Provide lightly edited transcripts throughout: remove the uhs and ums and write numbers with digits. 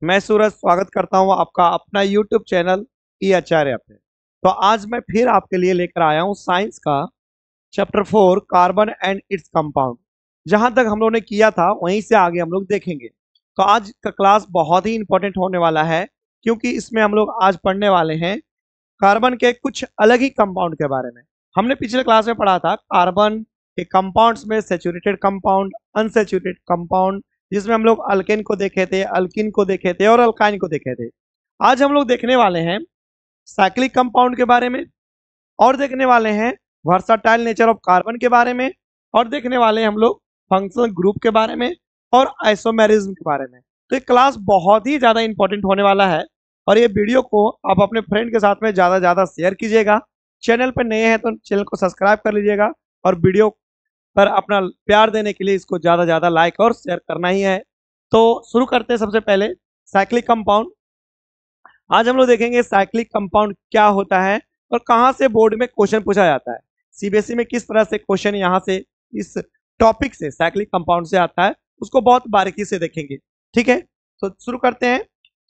मैं सूरज स्वागत करता हूं आपका अपना YouTube चैनल ई आचार्य पे। तो आज मैं फिर आपके लिए लेकर आया हूं साइंस का chapter 4 carbon and its compound. जहां तक हम लोगों ने किया था वहीं से आगे हम लोग देखेंगे। तो आज का क्लास बहुत ही इंपॉर्टेंट होने वाला है, क्योंकि इसमें हम लोग आज पढ़ने वाले हैं कार्बन के कुछ अलग ही कंपाउंड के बारे में। हमने पिछले क्लास में पढ़ा था कार्बन के कंपाउंड्स में सैचुरेटेड कंपाउंड, अनसैचुरेटेड कंपाउंड, जिसमें हम लोग अल्केन को देखे थे, अल्किन को देखे थे और अल्काइन को देखे थे। आज हम लोग देखने वाले हैं साइक्लिक कंपाउंड के बारे में, और देखने वाले हैं वर्साटाइल नेचर ऑफ कार्बन के बारे में, और देखने वाले हैं हम लोग फंक्शनल ग्रुप के बारे में और आइसोमेरिज्म के बारे में। तो ये क्लास बहुत ही ज्यादा इंपॉर्टेंट होने वाला है, और ये वीडियो को आप अपने फ्रेंड के साथ में ज्यादा ज्यादा शेयर कीजिएगा। चैनल पर नए हैं तो चैनल को सब्सक्राइब कर लीजिएगा, और वीडियो पर अपना प्यार देने के लिए इसको ज्यादा ज्यादा लाइक और शेयर करना ही है। तो शुरू करते हैं सबसे पहले साइक्लिक कंपाउंड। आज हम लोग देखेंगे साइक्लिक कंपाउंड क्या होता है और कहां से बोर्ड में क्वेश्चन पूछा जाता है, सीबीएसई में किस तरह से क्वेश्चन यहां से इस टॉपिक से साइक्लिक कंपाउंड से आता है, उसको बहुत बारीकी से देखेंगे। ठीक है, तो शुरू करते हैं।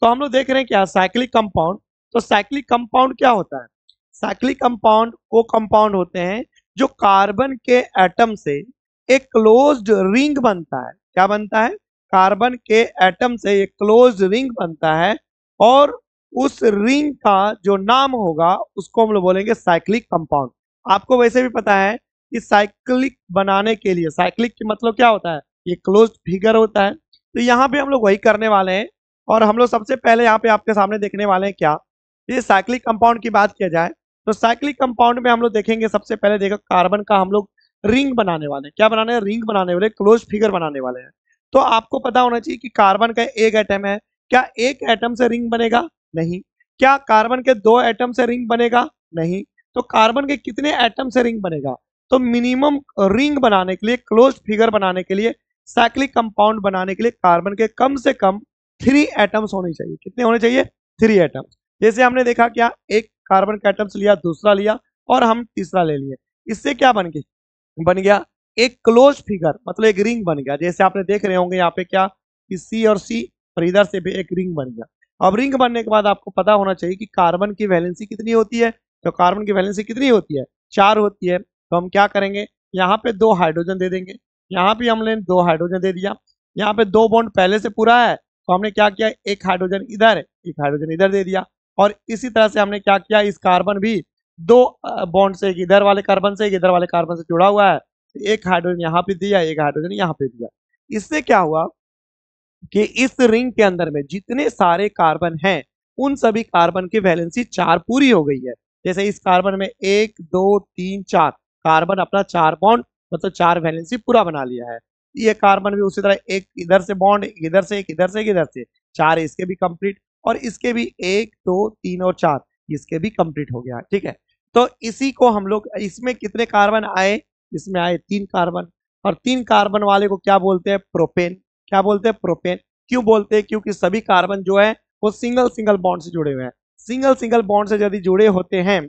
तो हम लोग देख रहे हैं क्या साइक्लिक कंपाउंड। तो साइक्लिक कंपाउंड क्या होता है? साइक्लिक कंपाउंड वो कंपाउंड होते हैं जो कार्बन के एटम से एक क्लोज्ड रिंग बनता है। क्या बनता है? कार्बन के एटम से एक क्लोज्ड रिंग बनता है, और उस रिंग का जो नाम होगा उसको हम लोग बोलेंगे साइक्लिक कंपाउंड। आपको वैसे भी पता है कि साइक्लिक बनाने के लिए, साइक्लिक की मतलब क्या होता है? ये क्लोज्ड फिगर होता है। तो यहाँ पे हम लोग वही करने वाले हैं, और हम लोग सबसे पहले यहाँ पे आपके सामने देखने वाले हैं क्या, ये साइक्लिक कंपाउंड की बात किया जाए तो साइक्लिक कंपाउंड में हम लोग देखेंगे सबसे पहले देखो कार्बन का हम लोग रिंग बनाने वाले हैं। क्या बनाने हैं? रिंग बनाने वाले, क्लोज फिगर बनाने वाले हैं। तो आपको पता होना चाहिए कि कार्बन का एक एटम है। क्या एक एटम से रिंग बनेगा? नहीं। क्या कार्बन के दो एटम से रिंग बनेगा? नहीं। तो कार्बन के कितने एटम से रिंग बनेगा? तो मिनिमम रिंग बनाने के लिए, क्लोज फिगर बनाने के लिए, साइक्लिक कंपाउंड बनाने के लिए कार्बन के कम से कम 3 एटम्स होने चाहिए। कितने होने चाहिए? 3 एटम्स। जैसे हमने देखा क्या, एक कार्बन का एटम्स लिया, दूसरा लिया और हम तीसरा ले लिए। इससे क्या बन गया एक क्लोज फिगर, मतलब एक रिंग बन गया। जैसे आपने देख रहे होंगे यहाँ पे क्या, कि सी और सी, और इधर से भी एक रिंग बन गया। अब रिंग बनने के बाद आपको पता होना चाहिए कि कार्बन की वैलेंसी कितनी होती है। तो कार्बन की वैलेंसी कितनी होती है? 4 होती है। तो हम क्या करेंगे, यहाँ पे 2 हाइड्रोजन दे देंगे, यहाँ पे हमने 2 हाइड्रोजन दे दिया। यहाँ पे 2 बॉन्ड पहले से पूरा है, तो हमने क्या किया, एक हाइड्रोजन इधर, एक हाइड्रोजन इधर दे दिया। और इसी तरह से हमने क्या किया, इस कार्बन भी 2 बॉन्ड से, एक इधर वाले कार्बन से, एक इधर वाले कार्बन से जुड़ा हुआ है। एक हाइड्रोजन यहाँ पे दिया, एक हाइड्रोजन यहाँ पे दिया। इससे क्या हुआ कि इस रिंग के अंदर में जितने सारे कार्बन हैं उन सभी कार्बन की वैलेंसी 4 पूरी हो गई है। जैसे इस कार्बन में 1 2 3 4 कार्बन अपना 4 बॉन्ड, मतलब 4 वैलेंसी पूरा बना लिया है। ये कार्बन भी उसी तरह, एक इधर से बॉन्ड, एक इधर से, एक इधर से, एक इधर से, 4 इसके भी कंप्लीट, और इसके भी 1 2 3 और 4 इसके भी कंप्लीट हो गया। ठीक है, तो इसी को हम लोग, इसमें कितने कार्बन आए? इसमें आए 3 कार्बन, और 3 कार्बन वाले को क्या बोलते हैं? प्रोपेन। क्या बोलते हैं? प्रोपेन। क्यों बोलते हैं? क्योंकि सभी कार्बन जो है वो सिंगल सिंगल बॉन्ड से जुड़े हुए हैं। सिंगल सिंगल बॉन्ड से यदि जुड़े होते हैं,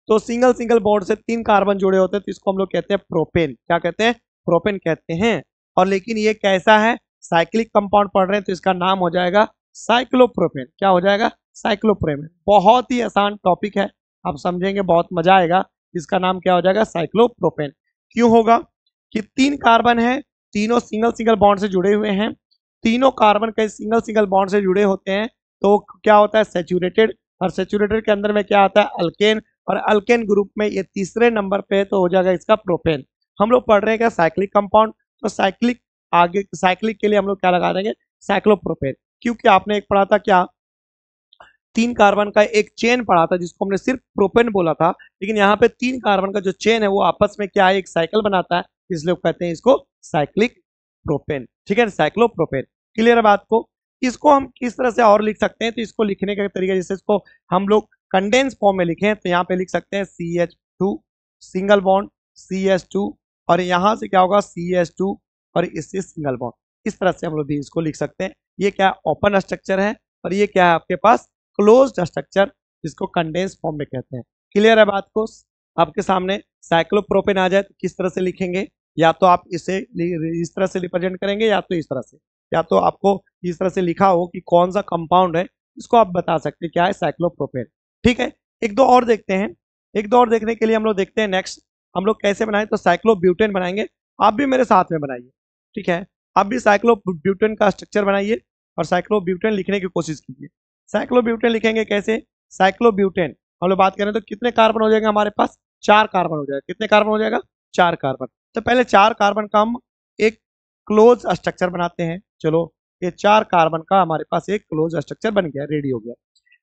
तो सिंगल सिंगल बॉन्ड से 3 कार्बन जुड़े होते हैं, तो इसको हम लोग कहते हैं प्रोपेन। क्या कहते हैं? प्रोपेन कहते हैं। और लेकिन ये कैसा है? साइक्लिक कंपाउंड पढ़ रहे हैं तो इसका नाम हो जाएगा साइक्लोप्रोपेन। क्या हो जाएगा? साइक्लोप्रोपेन। बहुत ही आसान टॉपिक है, आप समझेंगे बहुत मजा आएगा। इसका नाम क्या हो जाएगा? साइक्लोप्रोपेन। क्यों होगा? कि 3 कार्बन है, तीनों सिंगल सिंगल बॉन्ड से जुड़े हुए हैं। तीनों कार्बन के सिंगल सिंगल बॉन्ड से जुड़े होते हैं, तो क्या होता है? सैचुरेटेड। और सैचुरेटेड के अंदर में क्या आता है? अल्केन। और अल्केन ग्रुप में ये तीसरे नंबर पे, तो हो जाएगा इसका प्रोपेन। हम लोग पढ़ रहे हैं क्या? Cyclic compound. तो साइक्लिक, आगे साइक्लिक के लिए हम लोग क्या लगा देंगे? साइक्लोप्रोपेन। क्योंकि आपने एक पढ़ा था क्या, 3 कार्बन का एक चेन पढ़ा था जिसको हमने सिर्फ प्रोपेन बोला था, लेकिन यहाँ पे 3 कार्बन का जो चेन है वो आपस में क्या है? एक साइकिल बनाता है, इसलिए कहते हैं इसको साइक्लिक प्रोपेन। ठीक है, साइक्लोप्रोपेन। क्लियर है बात को? इसको हम किस तरह से और लिख सकते हैं? तो इसको लिखने का तरीका, जैसे इसको हम लोग कंडेंस फॉर्म में लिखें तो यहाँ पे लिख सकते हैं CH2 सिंगल बॉन्ड, CH2, और यहाँ से क्या होगा? CH2, और इससे सिंगल बॉन्ड। इस तरह से हम लोग भी इसको लिख सकते हैं। ये क्या? ओपन स्ट्रक्चर है, और ये क्या है आपके पास? क्लोज्ड स्ट्रक्चर, जिसको कंडेंस फॉर्म में कहते हैं। क्लियर है बात को? आपके सामने साइक्लोप्रोपेन आ जाए तो किस तरह से लिखेंगे? या तो आप इसे इस तरह से रिप्रेजेंट करेंगे, या तो इस तरह से, या तो आपको इस तरह से लिखा हो कि कौन सा कंपाउंड है, इसको आप बता सकते हैं क्या है, साइक्लोप्रोपेन। ठीक है, एक दो और देखते हैं। एक दो और देखने के लिए हम लोग देखते हैं नेक्स्ट हम लोग कैसे बनाएं, तो साइक्लोब्यूटेन बनाएंगे। आप भी मेरे साथ में बनाइए, ठीक है, आप भी साइक्लोब्यूटेन का स्ट्रक्चर बनाइए और साइक्लोब्यूटेन लिखने की कोशिश कीजिए। साइक्लोब्यूटेन लिखेंगे कैसे, साइक्लोब्यूटेन हम लोग बात करें तो कितने कार्बन हो जाएगा हमारे पास, 4 कार्बन हो जाएगा। कितने कार्बन हो जाएगा, 4 कार्बन। तो पहले 4 कार्बन का हम एक क्लोज स्ट्रक्चर बनाते हैं। चलो, ये 4 कार्बन का हमारे पास एक क्लोज स्ट्रक्चर बन गया, रेडी हो गया।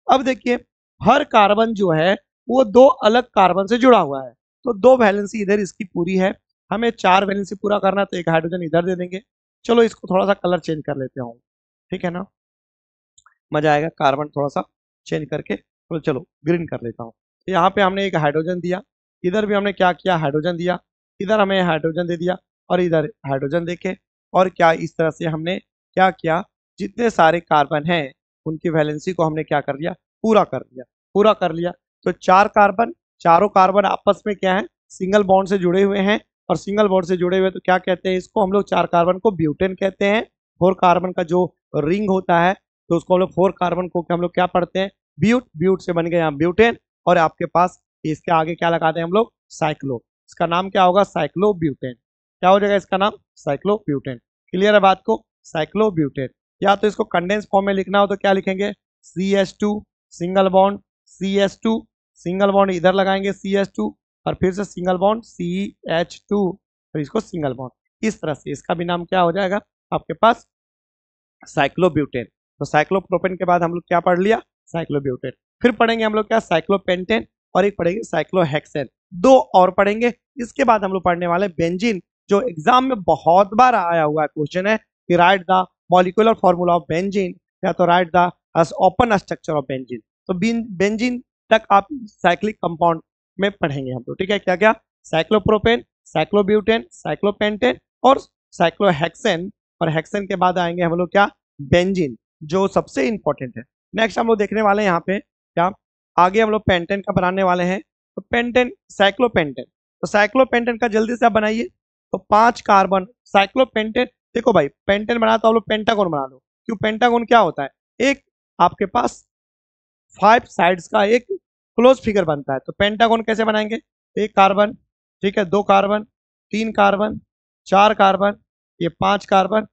अब देखिए, हर कार्बन जो है वो 2 अलग कार्बन से जुड़ा हुआ है, तो 2 वैलेंसी इधर इसकी पूरी है। हमें 4 वैलेंसी पूरा करना, तो एक हाइड्रोजन इधर दे देंगे। चलो, इसको थोड़ा सा कलर चेंज कर लेते हूँ, ठीक है ना, मजा आएगा। कार्बन थोड़ा सा चेंज करके, तो चलो ग्रीन कर लेता हूँ। तो यहाँ पे हमने एक हाइड्रोजन दिया, इधर भी हमने क्या किया, हाइड्रोजन दिया, इधर हमें हाइड्रोजन दे दिया और इधर हाइड्रोजन देके, और क्या इस तरह से हमने क्या किया, जितने सारे कार्बन हैं उनकी वैलेंसी को हमने क्या कर दिया, पूरा कर दिया, पूरा कर लिया। तो 4 कार्बन, चारों कार्बन आपस में क्या है, सिंगल बॉन्ड से जुड़े हुए हैं, और सिंगल बॉन्ड से जुड़े हुए तो क्या कहते हैं इसको हम लोग, 4 कार्बन को ब्यूटेन कहते हैं। 4 कार्बन का जो रिंग होता है, तो उसको हम लोग 4 कार्बन को हम लोग क्या पढ़ते हैं, ब्यूट, ब्यूट से बन गया यहाँ ब्यूटेन। और आपके पास इसके आगे क्या लगाते हैं हम लोग, साइक्लो। इसका नाम क्या होगा, साइक्लोब्यूटेन। क्या हो जाएगा इसका नाम, साइक्लोब्यूटेन। क्लियर है बात को, साइक्लोब्यूटेन। या तो इसको कंडेंस फॉर्म में लिखना हो तो क्या लिखेंगे, CH2 single bond, CH2 single bond इधर लगाएंगे CH2, और फिर से सिंगल बॉन्ड CH2, और इसको सिंगल बॉन्ड, इस तरह से इसका भी नाम क्या हो जाएगा आपके पास, साइक्लोब्यूटेन। तो साइक्लोप्रोपेन के बाद हम लोग क्या पढ़ लिया, साइक्लोब्यूटेन। फिर पढ़ेंगे हम लोग क्या, साइक्लोपेंटेन, और एक पढ़ेंगे साइक्लोहेक्सेन। दो और पढ़ेंगे, इसके बाद हम लोग पढ़ने वाले बेंजीन, जो एग्जाम में बहुत बार आया हुआ क्वेश्चन है कि right the molecular formula of benzene, या तो right the open structure of benzene. तो बेंजीन तक आप साइक्लिक कंपाउंड में पढ़ेंगे हम लोग, ठीक है, क्या क्या, साइक्लोप्रोपेन, साइक्लोब्यूटेन, साइक्लोपेंटेन और साइक्लोहेक्सेन। और हेक्सेन के बाद आएंगे हम लोग क्या, बेंजीन, जो सबसे इंपॉर्टेंट है। नेक्स्ट हम लोग देखने वाले हैं यहाँ पे क्या, आगे हम लोग पेंटेन का बनाने वाले हैं। तो पेंटेन, साइक्लोपेंटेन, तो साइक्लोपेंटेन का जल्दी से आप बनाइए। तो 5 कार्बन साइक्लोपेंटेन। देखो भाई, पेंटेन बना तो आप लोग पेंटागोन बना लो। क्यों, पेंटागोन क्या होता है, एक आपके पास 5 साइड्स का एक क्लोज फिगर बनता है। तो पेंटागोन कैसे बनाएंगे, 1 कार्बन, ठीक है, 2 कार्बन, 3 कार्बन, 4 कार्बन, ये 5 कार्बन,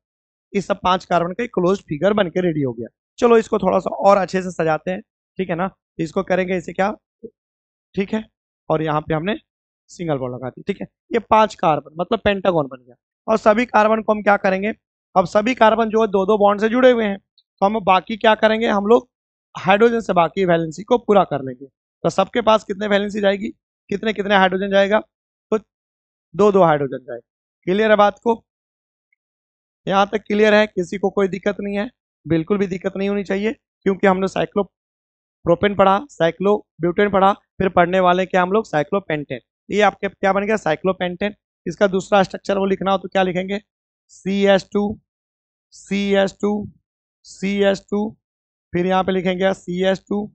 इस सब 5 कार्बन का एक क्लोज फिगर बन के रेडी हो गया। चलो, इसको थोड़ा सा और अच्छे से सजाते हैं, ठीक है ना। इसको करेंगे इसे क्या, ठीक है, और यहाँ पे हमने सिंगल बॉन्ड लगा दी, ठीक है। ये 5 कार्बन मतलब पेंटागन बन गया। और सभी कार्बन को हम क्या करेंगे, अब सभी कार्बन जो है 2-2 बॉन्ड से जुड़े हुए हैं, तो हम बाकी क्या करेंगे, हम लोग हाइड्रोजन से बाकी वैलेंसी को पूरा कर लेंगे। तो सबके पास कितने वैलेंसी जाएगी, कितने कितने हाइड्रोजन जाएगा, तो 2-2 हाइड्रोजन जाएगा। क्लियर है बात को, यहाँ तक क्लियर है, किसी को कोई दिक्कत नहीं है, बिल्कुल भी दिक्कत नहीं होनी चाहिए, क्योंकि हमने साइक्लोप्रोपेन पढ़ा, साइक्लोब्यूटेन पढ़ा, फिर पढ़ने वाले क्या हम लोग, साइक्लोपेंटेन। ये आपके क्या बन गया, साइक्लोपेंटेन। इसका दूसरा स्ट्रक्चर वो लिखना हो तो क्या लिखेंगे, CH2 CH2 CH2, फिर यहाँ पे लिखेंगे CH2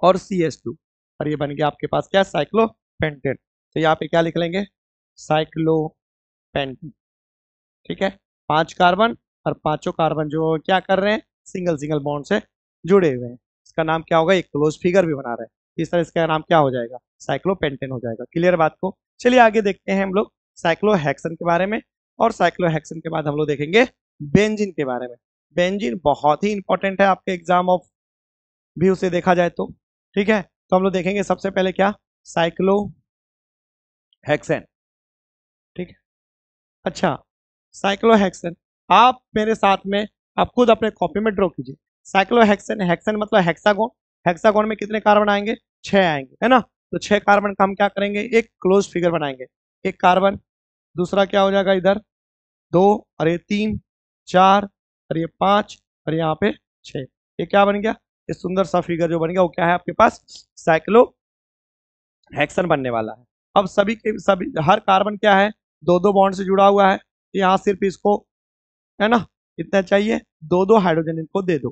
और CH2, और ये बन गया आपके पास क्या, साइक्लोपेंटेन। तो यहाँ पे क्या लिख लेंगे, साइक्लोपेंटेन, ठीक है। 5 कार्बन, और पांचों कार्बन जो क्या कर रहे हैं, सिंगल सिंगल बॉन्ड से जुड़े हुए हैं। इसका नाम क्या होगा, एक क्लोज फिगर भी बना रहे हैं, इस तरह इसका नाम क्या हो जाएगा, साइक्लोपेंटेन हो जाएगा। क्लियर बात को, चलिए आगे देखते हैं हम लोग साइक्लोहेक्सेन के बारे में। और साइक्लोहेक्सेन के बाद हम लोग देखेंगे बेंजीन के बारे में। बेंजीन बहुत ही इंपॉर्टेंट है आपके एग्जाम ऑफ व्यू से देखा जाए तो, ठीक है। तो हम लोग देखेंगे सबसे पहले क्या, साइक्लोहेक्सेन, ठीक है। अच्छा, साइक्लोहेक्सेन, आप मेरे साथ में, आप खुद अपने कॉपी में ड्रॉ कीजिए। साइक्लोहेक्सेन, हेक्सेन मतलब हेक्सागोन, हेक्सागोन में कितने कार्बन आएंगे, 6 आएंगे, है ना। तो 6 कार्बन का हम क्या करेंगे, एक क्लोज फिगर बनाएंगे। 1 कार्बन, दूसरा क्या हो जाएगा इधर 2, और ये 3, 4, और ये 5, और यहाँ पे 6। ये क्या बन गया, ये सुंदर सा फिगर जो बन गया वो क्या है आपके पास, साइक्लो हेक्सेन बनने वाला है। अब सभी के सभी, हर कार्बन क्या है, 2-2 बॉन्ड से जुड़ा हुआ है। यहाँ सिर्फ इसको, है ना, इतना चाहिए, 2-2 हाइड्रोजन इनको दे दो।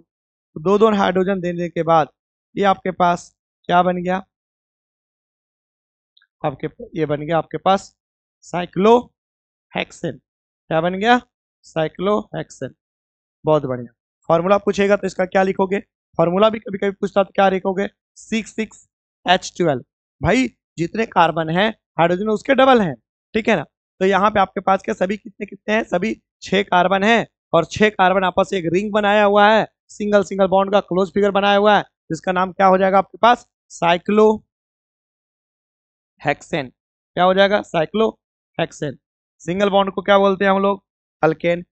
तो 2-2 हाइड्रोजन देने के बाद ये आपके पास क्या बन गया, आपके ये बन गया आपके पास साइक्लोहेक्सेन। क्या बन गया, साइक्लोहेक्सेन। बहुत बढ़िया। फॉर्मूला पूछेगा तो इसका क्या लिखोगे? फॉर्मूला भी कभी कभी पूछता तो क्या लिखोगे? C6H12। भाई जितने कार्बन है हाइड्रोजन उसके डबल हैं, ठीक है ना। तो यहाँ पे आपके पास क्या सभी कितने कितने हैं? सभी 6 कार्बन है, और 6 कार्बन आपस में एक रिंग बनाया हुआ है, सिंगल सिंगल बॉन्ड का क्लोज फिगर बनाया हुआ है, जिसका नाम क्या हो जाएगा आपके पास? Cyclo hexane. क्या हो जाएगा? Cyclo hexane. सिंगल बॉन्ड को क्या बोलते हैं हम लोग? अल्केन।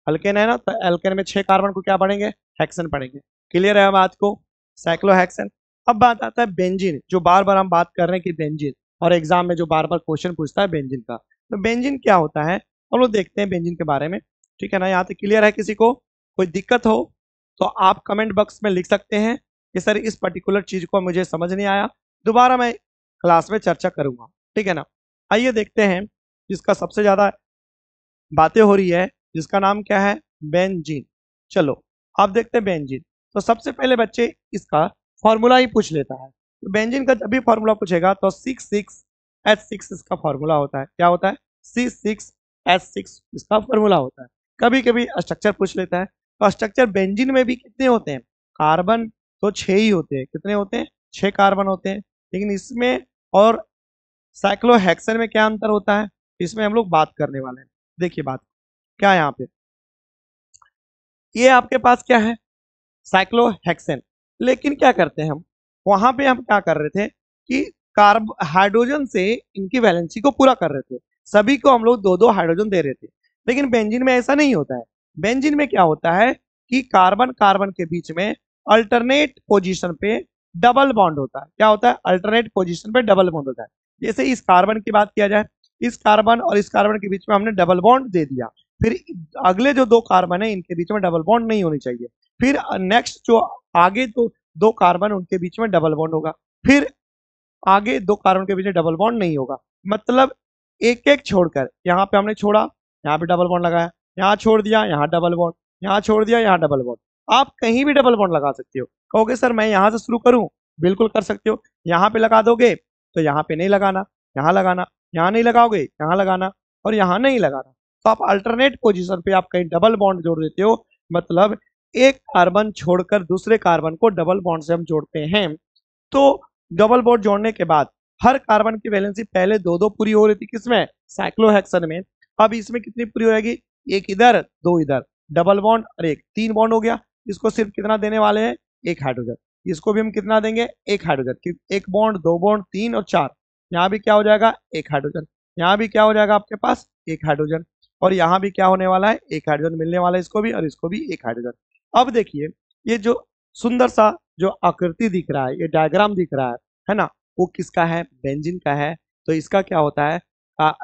अल्केन है ना, तो अल्केन में 6 कार्बन को क्या पढ़ेंगे? हेक्सेन पढ़ेंगे। क्लियर है बात को? Cyclo hexane. अब बात आता है बेंजीन, जो बार बार हम बात कर रहे हैं कि बेंजीन, और एग्जाम में जो बार बार क्वेश्चन पूछता है बेंजीन का। तो बेंजीन क्या होता है हम लोग देखते हैं बेंजीन के बारे में, ठीक है ना। यहाँ तक क्लियर है? किसी को कोई दिक्कत हो तो आप कमेंट बॉक्स में लिख सकते हैं कि सर इस पर्टिकुलर चीज को मुझे समझ नहीं आया, दोबारा मैं क्लास में चर्चा करूंगा, ठीक है ना। आइए देखते हैं जिसका सबसे ज्यादा बातें हो रही है, जिसका नाम क्या है? बेंजीन। चलो आप देखते हैं बेंजीन। तो सबसे पहले बच्चे इसका फॉर्मूला ही पूछ लेता है। तो बेंजीन का जब भी फॉर्मूला पूछेगा तो C6H6 इसका फॉर्मूला होता है। क्या होता है? C6H6 इसका फॉर्मूला होता है। कभी कभी स्ट्रक्चर पूछ लेता है, तो स्ट्रक्चर बेंजीन में भी कितने होते हैं? कार्बन तो 6 ही होते हैं। कितने होते हैं? 6 कार्बन होते हैं। लेकिन इसमें और साइक्लोहेक्सेन में क्या अंतर होता है, इसमें हम लोग बात करने वाले हैं। देखिए बात क्या है यहाँ पे, ये आपके पास क्या है? साइक्लोहेक्सेन। लेकिन क्या करते हैं हम, वहां पे हम क्या कर रहे थे कि कार्ब हाइड्रोजन से इनकी वैलेंसी को पूरा कर रहे थे, सभी को हम लोग दो दो हाइड्रोजन दे रहे थे। लेकिन बेंजीन में ऐसा नहीं होता है। बेंजीन में क्या होता है कि कार्बन कार्बन के बीच में अल्टरनेट पोजीशन पे डबल बॉन्ड होता है। क्या होता है? अल्टरनेट पोजीशन पे डबल बॉन्ड होता है। जैसे इस कार्बन की बात किया जाए, इस कार्बन और इस कार्बन के बीच में हमने डबल बॉन्ड दे दिया, फिर अगले जो 2 कार्बन है इनके बीच में डबल बॉन्ड नहीं होनी चाहिए। फिर नेक्स्ट जो आगे तो 2 कार्बन उनके बीच में डबल बॉन्ड होगा, फिर आगे 2 कार्बन के बीच में डबल बॉन्ड नहीं होगा। मतलब एक एक छोड़कर, यहाँ पे हमने छोड़ा, यहाँ पे डबल बॉन्ड लगाया, यहाँ छोड़ दिया, यहाँ डबल बॉन्ड, यहाँ छोड़ दिया, यहाँ डबल बॉन्ड। आप कहीं भी डबल बॉन्ड लगा सकते हो। कहोगे सर मैं यहाँ से शुरू करूँ, बिल्कुल कर सकते हो। यहाँ पे लगा दोगे तो यहाँ पे नहीं लगाना, यहाँ लगाना, यहाँ नहीं लगाओगे यहाँ लगाना, और यहाँ नहीं लगाना। तो आप अल्टरनेट पोजिशन पे आप कहीं डबल बॉन्ड जोड़ देते हो, मतलब एक कार्बन छोड़कर दूसरे कार्बन को डबल बॉन्ड से हम जोड़ते हैं। तो डबल बॉन्ड जोड़ने के बाद हर कार्बन की वैलेंसी पहले दो दो पूरी हो रही थी, किसमें? साइक्लोहेक्सेन में। अब इसमें कितनी पूरी हो जाएगी? एक इधर दो इधर, डबल बॉन्ड और एक, 3 बॉन्ड हो गया। इसको सिर्फ कितना देने वाले हैं? एक हाइड्रोजन। इसको भी हम कितना देंगे? एक हाइड्रोजन। एक बॉन्ड, 2 बॉन्ड, 3 और 4। यहाँ भी क्या हो जाएगा? एक हाइड्रोजन। यहाँ भी क्या हो जाएगा आपके पास? एक हाइड्रोजन। और यहाँ भी क्या होने वाला है? एक हाइड्रोजन मिलने वाला है इसको भी, और इसको भी एक हाइड्रोजन। अब देखिए ये जो सुंदर सा जो आकृति दिख रहा है, ये डायग्राम दिख रहा है ना, वो किसका है? बेंजीन का है। तो इसका क्या होता है,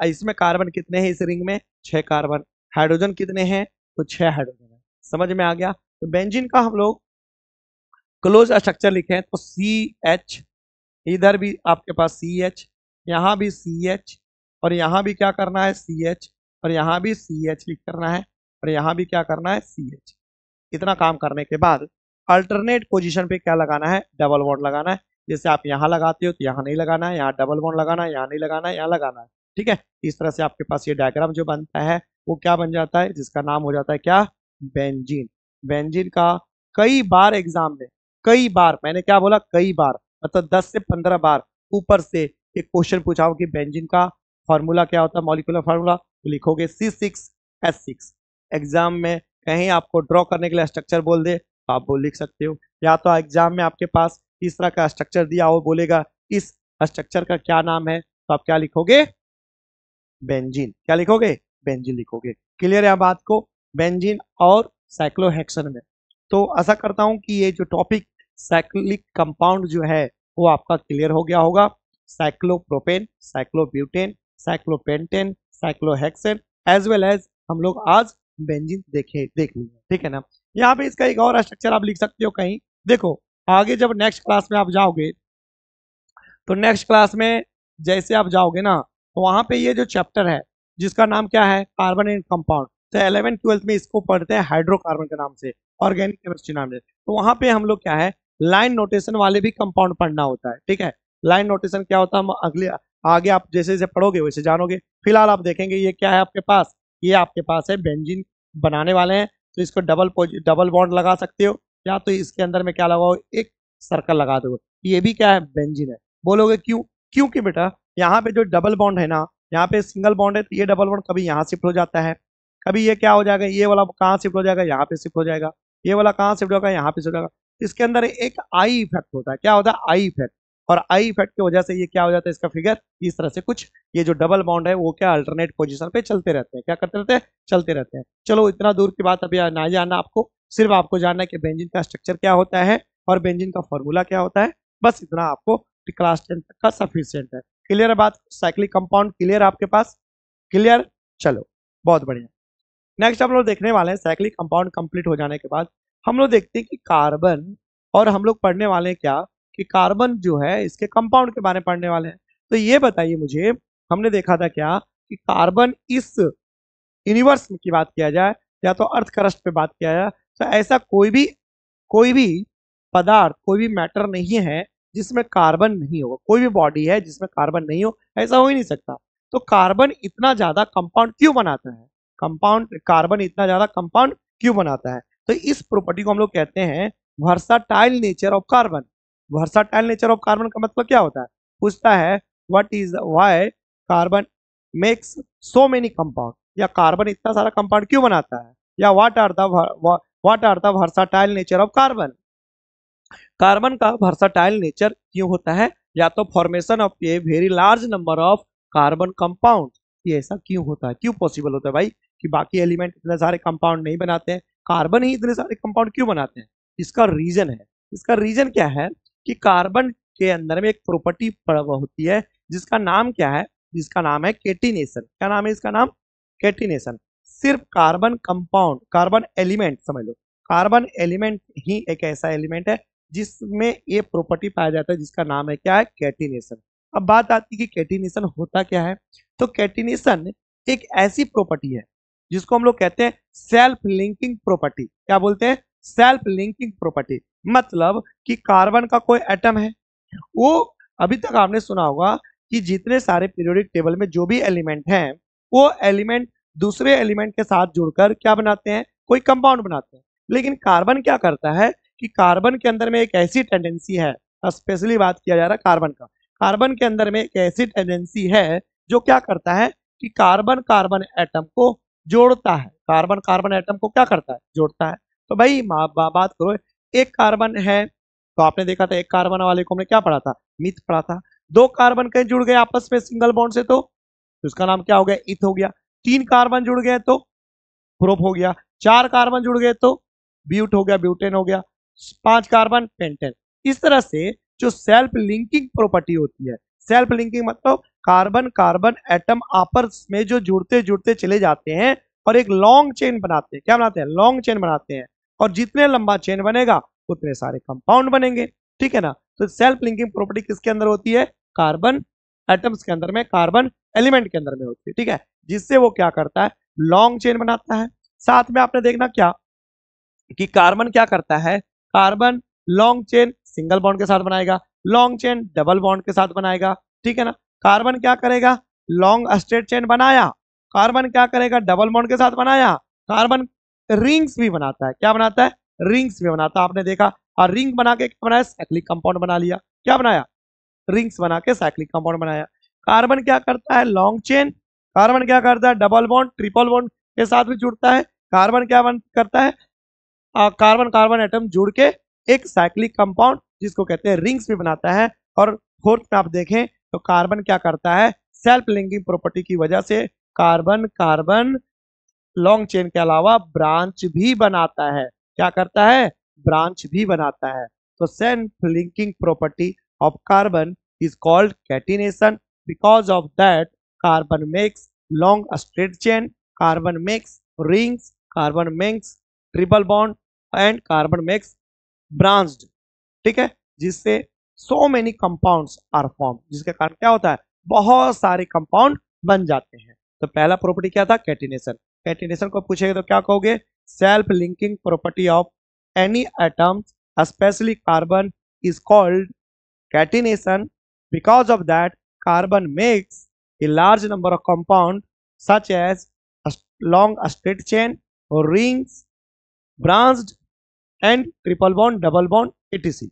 इसमें कार्बन कितने हैं इस रिंग में? 6 कार्बन। हाइड्रोजन कितने हैं? तो 6 हाइड्रोजन है। समझ में आ गया? तो बेंजीन का हम लोग क्लोज स्ट्रक्चर लिखे हैं तो CH, इधर भी आपके पास CH, यहाँ भी CH, और यहाँ भी क्या करना है? CH, और यहाँ भी CH लिख करना है, और यहाँ भी क्या करना है? CH। इतना काम करने के बाद अल्टरनेट पोजीशन पे क्या लगाना है? डबल बॉन्ड लगाना है। जैसे आप यहाँ लगाते हो तो यहाँ नहीं लगाना है, यहाँ डबल बॉन्ड लगाना है, यहाँ नहीं लगाना है, यहाँ लगाना है, ठीक है। इस तरह से आपके पास ये डायग्राम जो बनता है वो क्या बन जाता है? जिसका नाम हो जाता है क्या? बेंजीन। बेंजीन का कई बार एग्जाम में, कई बार, मैंने क्या बोला? कई बार, मतलब 10 से 15 बार ऊपर से एक क्वेश्चन पूछा हो कि बेंजीन का फॉर्मूला क्या होता है, मॉलिक्यूलर फॉर्मूला, तो लिखोगे C6H6। एग्जाम में कहीं आपको ड्रॉ करने के लिए स्ट्रक्चर बोल दे तो आप वो लिख सकते हो, या तो एग्जाम में आपके पास इस तरह का स्ट्रक्चर दिया हो, बोलेगा इस स्ट्रक्चर का क्या नाम है, तो आप क्या लिखोगे? बेंजीन। क्या लिखोगे? बेंजीन लिखोगे। क्लियर है बात को? बेंजीन और साइक्लोहेक्सेन में। तो आशा करता हूं कि ये जो टॉपिक साइक्लिक कंपाउंड जो है वो आपका क्लियर हो गया होगा। Cyclopropane, cyclobutane, cyclopentane, cyclohexane, as well as हम लोग आज बेंजीन देख लिए, ठीक है ना। यहाँ पे इसका एक और स्ट्रक्चर आप लिख सकते हो कहीं। देखो आगे जब नेक्स्ट क्लास में आप जाओगे, तो नेक्स्ट क्लास में जैसे आप जाओगे ना, तो वहां पे ये जो चैप्टर है जिसका नाम क्या है? Carbon and compound. तो 11th 12th में इसको पढ़ते हैं हाइड्रोकार्बन के नाम से, ऑर्गेनिक केमिस्ट्री नाम से। तो वहां पे हम लोग क्या है, लाइन नोटेशन वाले भी कंपाउंड पढ़ना होता है, ठीक है। लाइन नोटेशन क्या होता है हम अगले आगे आप जैसे जैसे पढ़ोगे वैसे जानोगे। फिलहाल आप देखेंगे ये क्या है आपके पास, ये आपके पास है बेंजीन बनाने वाले हैं। तो इसको डबल बॉन्ड लगा सकते हो, या तो इसके अंदर में क्या लगाओ, एक सर्कल लगा दो। ये भी क्या है, बेंजीन है। बोलोगे क्यों? क्योंकि बेटा यहाँ पे जो डबल बॉन्ड है ना, यहाँ पे सिंगल बॉन्ड है, तो ये डबल बॉन्ड कभी यहाँ शिफ्ट हो जाता है, कभी ये क्या हो जाएगा, ये वाला कहाँ शिफ्ट हो जाएगा, यहाँ पे शिफ्ट हो जाएगा, ये वाला कहाँ शिफ्ट होगा, यहाँ पे शिफ्ट होगा। इसके अंदर एक आई इफेक्ट होता है। क्या होता है? I effect. और आई इफेक्ट की वजह से ये क्या हो जाता है, इसका फिगर इस तरह से कुछ, ये जो डबल बॉन्ड है वो क्या अल्टरनेट पोजीशन पे चलते रहते हैं। क्या करते रहते हैं? चलते रहते हैं। चलो इतना दूर की बात अभी ना जानना आपको, सिर्फ आपको जानना है कि बेंजीन का स्ट्रक्चर क्या होता है और बेंजीन का फॉर्मूला क्या होता है। बस इतना आपको क्लास 10 तक का सफिशियंट है। क्लियर है बात? साइक्लिक कंपाउंड क्लियर आपके पास? क्लियर? चलो बहुत बढ़िया। नेक्स्ट हम लोग देखने वाले हैं साइक्लिक कंपाउंड कंप्लीट हो जाने के बाद हम लोग देखते हैं कि कार्बन, और हम लोग पढ़ने वाले हैं क्या, कि कार्बन जो है इसके कंपाउंड के बारे में पढ़ने वाले हैं। तो ये बताइए मुझे, हमने देखा था क्या कि कार्बन इस यूनिवर्स की बात किया जाए या तो अर्थ क्रस्ट पे बात किया जाए, तो ऐसा कोई भी पदार्थ, कोई भी मैटर नहीं है जिसमें कार्बन नहीं हो। कोई भी बॉडी है जिसमें कार्बन नहीं हो, ऐसा हो ही नहीं सकता। तो कार्बन इतना ज्यादा कंपाउंड क्यों बनाता है? कार्बन इतना ज्यादा कंपाउंड क्यों बनाता है? तो इस प्रॉपर्टी को हम लोग कहते हैं versatile nature of carbon. Versatile nature of carbon का मतलब क्या होता है? पूछता है what is why carbon makes so many compound, या कार्बन इतना सारा कंपाउंड क्यों बनाता है, या what are the versatile nature of carbon. Carbon का वर्साटाइल नेचर क्यों होता है? या तो formation of a very large number of carbon compound, ये ऐसा क्यों होता है, क्यों पॉसिबल होता है भाई कि बाकी एलिमेंट इतने सारे कंपाउंड नहीं बनाते हैं, कार्बन ही इतने सारे कंपाउंड क्यों बनाते हैं? इसका रीजन है। इसका रीजन क्या है कि कार्बन के अंदर में एक प्रॉपर्टी होती है जिसका नाम क्या है, जिसका नाम है केटिनेशन। क्या नाम है इसका? नाम केटिनेशन। सिर्फ कार्बन कंपाउंड, कार्बन एलिमेंट समझ लो, कार्बन एलिमेंट ही एक ऐसा एलिमेंट है जिसमें ये प्रॉपर्टी पाया जाता है जिसका नाम है क्या है, कैटिनेशन। अब बात आती है कि कैटिनेशन होता क्या है। तो कैटिनेशन एक ऐसी प्रॉपर्टी है जिसको हम लोग कहते हैं सेल्फ लिंकिंग प्रॉपर्टी। क्या बोलते हैं? Self linking property. मतलब कि कार्बन का कोई एटम है, वो अभी तक आपने सुना होगा कि जितने सारे पीरियोडिक टेबल में जो भी एलिमेंट हैं, वो एलिमेंट दूसरे एलिमेंट के साथ जुड़कर क्या बनाते हैं, कोई कंपाउंड बनाते हैं। लेकिन कार्बन क्या करता है कि कार्बन के अंदर में एक ऐसी टेंडेंसी है, स्पेशली बात किया जा रहा है कार्बन का, कार्बन के अंदर में एक ऐसी टेंडेंसी है जो क्या करता है कि कार्बन कार्बन एटम को जोड़ता है। कार्बन कार्बन एटम को क्या करता है? जोड़ता है। तो भाई बात करो, एक कार्बन है तो आपने देखा था एक कार्बन वाले को हमने क्या पढ़ा था, मिथ पढ़ा था। दो कार्बन कहीं जुड़ गए आपस में सिंगल बॉन्ड से तो उसका नाम क्या हो गया, इथ हो गया। तीन कार्बन जुड़ गए तो प्रोप हो गया। चार कार्बन जुड़ गए तो ब्यूट हो गया, ब्यूटेन हो गया। पांच कार्बन पेंटेन। इस तरह से जो सेल्फ लिंकिंग प्रॉपर्टी होती है, सेल्फ लिंकिंग मतलब कार्बन कार्बन एटम आपस में जो जुड़ते जुड़ते चले जाते हैं और एक लॉन्ग चेन बनाते हैं। क्या बनाते हैं? लॉन्ग चेन बनाते हैं। और जितने लंबा चेन बनेगा उतने सारे कंपाउंड बनेंगे। ठीक है ना? तो सेल्फ लिंकिंग प्रॉपर्टी किसके अंदर होती है? कार्बन एटम्स के अंदर में, कार्बन एलिमेंट के अंदर में होती है। ठीक है, जिससे वो क्या करता है, लॉन्ग चेन बनाता है। साथ में आपने देखना क्या कि कार्बन क्या करता है, carbon long chain single bond के साथ बनाएगा, लॉन्ग चेन डबल बॉन्ड के साथ बनाएगा। ठीक है ना? कार्बन क्या करेगा, लॉन्ग स्ट्रेट चेन बनाया, कार्बन क्या करेगा, डबल बॉन्ड के साथ बनाया। कार्बन रिंग्स भी बनाता है। क्या बनाता है? रिंग्स भी बनाता है, आपने देखा। और रिंग बना के क्या बनाया, साइक्लिक कंपाउंड बना लिया। क्या बनाया? रिंग्स बना के साइक्लिक कंपाउंड बनाया। कार्बन क्या करता है, लॉन्ग चेन। कार्बन क्या करता है, डबल बॉन्ड ट्रिपल बॉन्ड के साथ भी जुड़ता है। कार्बन क्या करता है, कार्बन कार्बन एटम जुड़ के एक साइक्लिक कंपाउंड जिसको कहते हैं रिंग्स भी बनाता है। और फोर्थ में आप देखें तो कार्बन क्या करता है, सेल्फ लिंकिंग प्रॉपर्टी की वजह से कार्बन कार्बन लॉन्ग चेन के अलावा ब्रांच भी बनाता है। क्या करता है? ब्रांच भी बनाता है। तो self linking property of carbon is called catenation. Because of that carbon makes long straight chain, carbon makes rings, carbon makes triple bond and carbon makes branched. ठीक है, जिससे so many compounds are form, जिसके कारण क्या होता है, बहुत सारे कंपाउंड बन जाते हैं। तो पहला प्रॉपर्टी क्या था, कैटिनेशन। कैटिनेशन को पूछेगा तो क्या कहोगे, self linking property of any atom specially carbon is called catenation. Because of that, carbon makes a large number of compounds such as a long straight chain or rings, branched and triple bond, double bond, etc.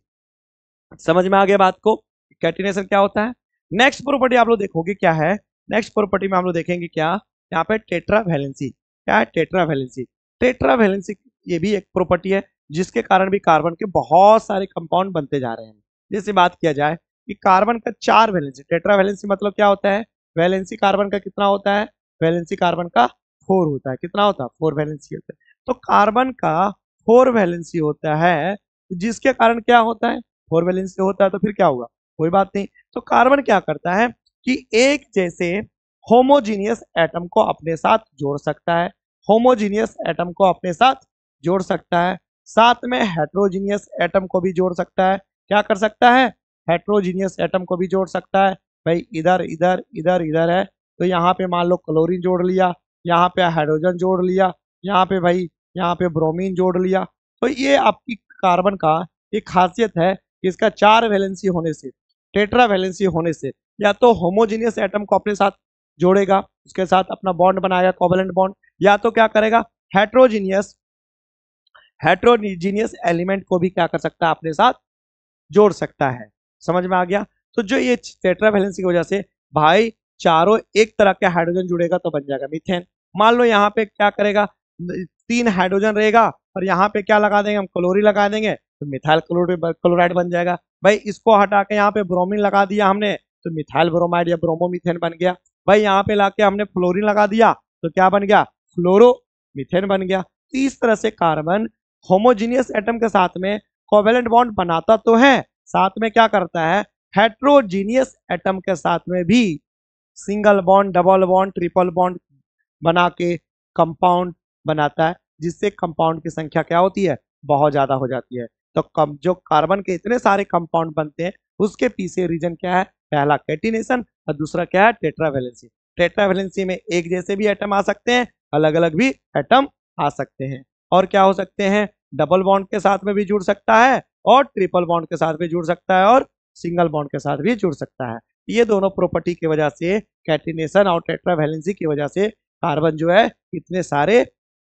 समझ में आ गया बात को, catenation क्या होता है। Next property आप लोग देखोगे क्या है, नेक्स्ट प्रॉपर्टी में हम लोग देखेंगे क्या, यहाँ पे टेट्रा वैलेंसी। क्या है टेट्रा वैलेंसी? टेट्रा वैलेंसी ये भी एक प्रॉपर्टी है जिसके कारण भी कार्बन के बहुत सारे कंपाउंड बनते जा रहे हैं। जैसे बात किया जाए कि कार्बन का 4 वैलेंसी, टेट्रा वैलेंसी मतलब क्या होता है, वैलेंसी कार्बन का कितना होता है, वैलेंसी कार्बन का 4 होता है। कितना होता है? 4 वैलेंसी होता है। तो कार्बन का 4 वैलेंसी होता है, जिसके कारण क्या होता है, 4 वैलेंसी होता है तो फिर क्या होगा, कोई बात नहीं। तो कार्बन क्या करता है कि एक जैसे होमोजीनियस एटम को अपने साथ जोड़ सकता है, होमोजीनियस एटम को अपने साथ जोड़ सकता है, साथ में हेट्रोजीनियस एटम को भी जोड़ सकता है। क्या कर सकता है? हेट्रोजीनियस एटम को भी जोड़ सकता है। भाई इधर इधर इधर इधर है तो यहाँ पे मान लो क्लोरीन जोड़ लिया, यहाँ पे हाइड्रोजन जोड़ लिया, यहाँ पे भाई यहाँ पे ब्रोमीन जोड़ लिया। तो ये आपकी कार्बन का एक खासियत है कि इसका 4 वैलेंसी होने से, टेट्रा वैलेंसी होने से, या तो होमोजीनियस एटम को अपने साथ जोड़ेगा, उसके साथ अपना बॉन्ड बनाएगा, कोवेलेंट बॉन्ड, या तो क्या करेगा, हेट्रोजीनियस हेट्रोजीनियस एलिमेंट को भी क्या कर सकता है, अपने साथ जोड़ सकता है। समझ में आ गया। तो जो ये टेट्रा वैलेंसी की वजह से भाई चारों एक तरह के हाइड्रोजन जुड़ेगा तो बन जाएगा मीथेन। मान लो यहाँ पे क्या करेगा, 3 हाइड्रोजन रहेगा और यहाँ पे क्या लगा देंगे हम, क्लोरीन लगा देंगे तो मिथाइल क्लोराइड बन जाएगा। भाई इसको हटा के यहाँ पे ब्रोमीन लगा दिया हमने तो मिथाइल ब्रोमाइड या ब्रोमोमीथेन बन गया। भाई यहाँ पे लाके हमने फ्लोरीन लगा दिया तो क्या बन गया, फ्लोरोमीथेन बन गया। तो इस तरह से कार्बन होमोजीनियस एटम के साथ में कोवेलेंट बॉन्ड बनाता तो है, साथ में क्या करता है, हेट्रोजीनियस एटम के साथ में भी single bond, double bond, triple bond बना के कंपाउंड बनाता है, जिससे कंपाउंड की संख्या क्या होती है, बहुत ज्यादा हो जाती है। तो जो कार्बन के इतने सारे कंपाउंड बनते हैं उसके पीछे रीजन क्या है, पहला कैटिनेशन और दूसरा क्या है, टेट्रावैलेंसी। टेट्रावैलेंसी में एक जैसे भी एटम आ सकते हैं, अलग अलग भी एटम आ सकते हैं। और क्या हो सकते हैं, डबल बॉन्ड के साथ में भी जुड़ सकता है और ट्रिपल बॉन्ड के साथ भी जुड़ सकता है और सिंगल बॉन्ड के साथ भी जुड़ सकता है। ये दोनों प्रॉपर्टी की वजह से, कैटिनेशन और टेट्रावैलेंसी की वजह से कार्बन जो है इतने सारे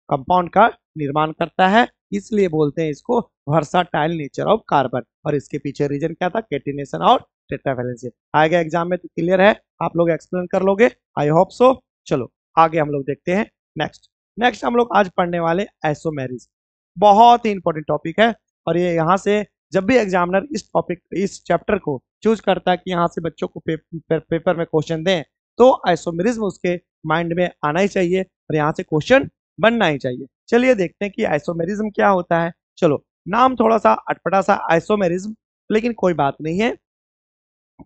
कंपाउंड का निर्माण करता है। इसलिए बोलते हैं इसको वर्साटाइल नेचर ऑफ कार्बन। और इसके पीछे रीजन क्या था, कैटिनेशन और टेट्रावैलेंसी। आएगा एग्जाम में तो क्लियर है, आप लोग एक्सप्लेन कर लोगे, आई होप सो। चलो आगे हम लोग देखते हैं नेक्स्ट हम लोग आज पढ़ने वाले आइसोमेरिज्म। बहुत ही इंपॉर्टेंट टॉपिक है और ये यहाँ से जब भी एग्जामिनर इस चैप्टर को चूज करता है कि यहाँ से बच्चों को पेपर में क्वेश्चन दें तो आइसोमेरिज्म उसके माइंड में आना ही चाहिए और यहाँ से क्वेश्चन बनना ही चाहिए। चलिए देखते हैं कि आइसोमेरिज्म क्या होता है। चलो नाम थोड़ा सा अटपटा सा आइसोमेरिज्म, लेकिन कोई बात नहीं है।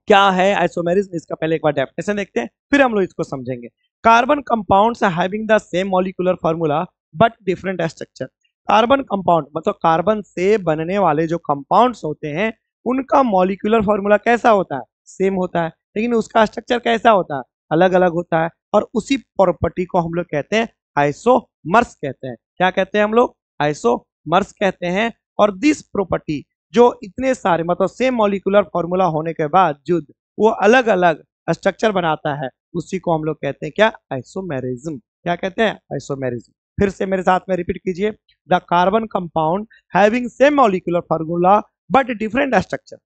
क्या है आइसोमेरिज्म, इसका पहले एक बार डेफिनेशन देखते हैं फिर हम लोग इसको समझेंगे। Carbon compounds having the same molecular formula but different structure. Carbon compound मतलब कार्बन से बनने वाले जो कंपाउंड्स होते हैं उनका मॉलिक्यूलर फार्मूला कैसा होता है, सेम होता है, लेकिन उसका स्ट्रक्चर कैसा होता है, अलग अलग होता है। और उसी प्रॉपर्टी को हम लोग कहते हैं आइसोमर्स कहते हैं। क्या कहते हैं हम लोग, आइसोमर्स कहते हैं। और दिस प्रॉपर्टी जो इतने सारे मतलब सेम मॉलिक्यूलर फार्मूला होने के बावजूद वो अलग अलग स्ट्रक्चर बनाता है, उसी को हम लोग कहते हैं क्या, आइसोमेरिज्म। क्या कहते हैं, आइसोमेरिज्म। फिर से मेरे साथ में रिपीट कीजिए, the carbon compound having same molecular formula but different structure.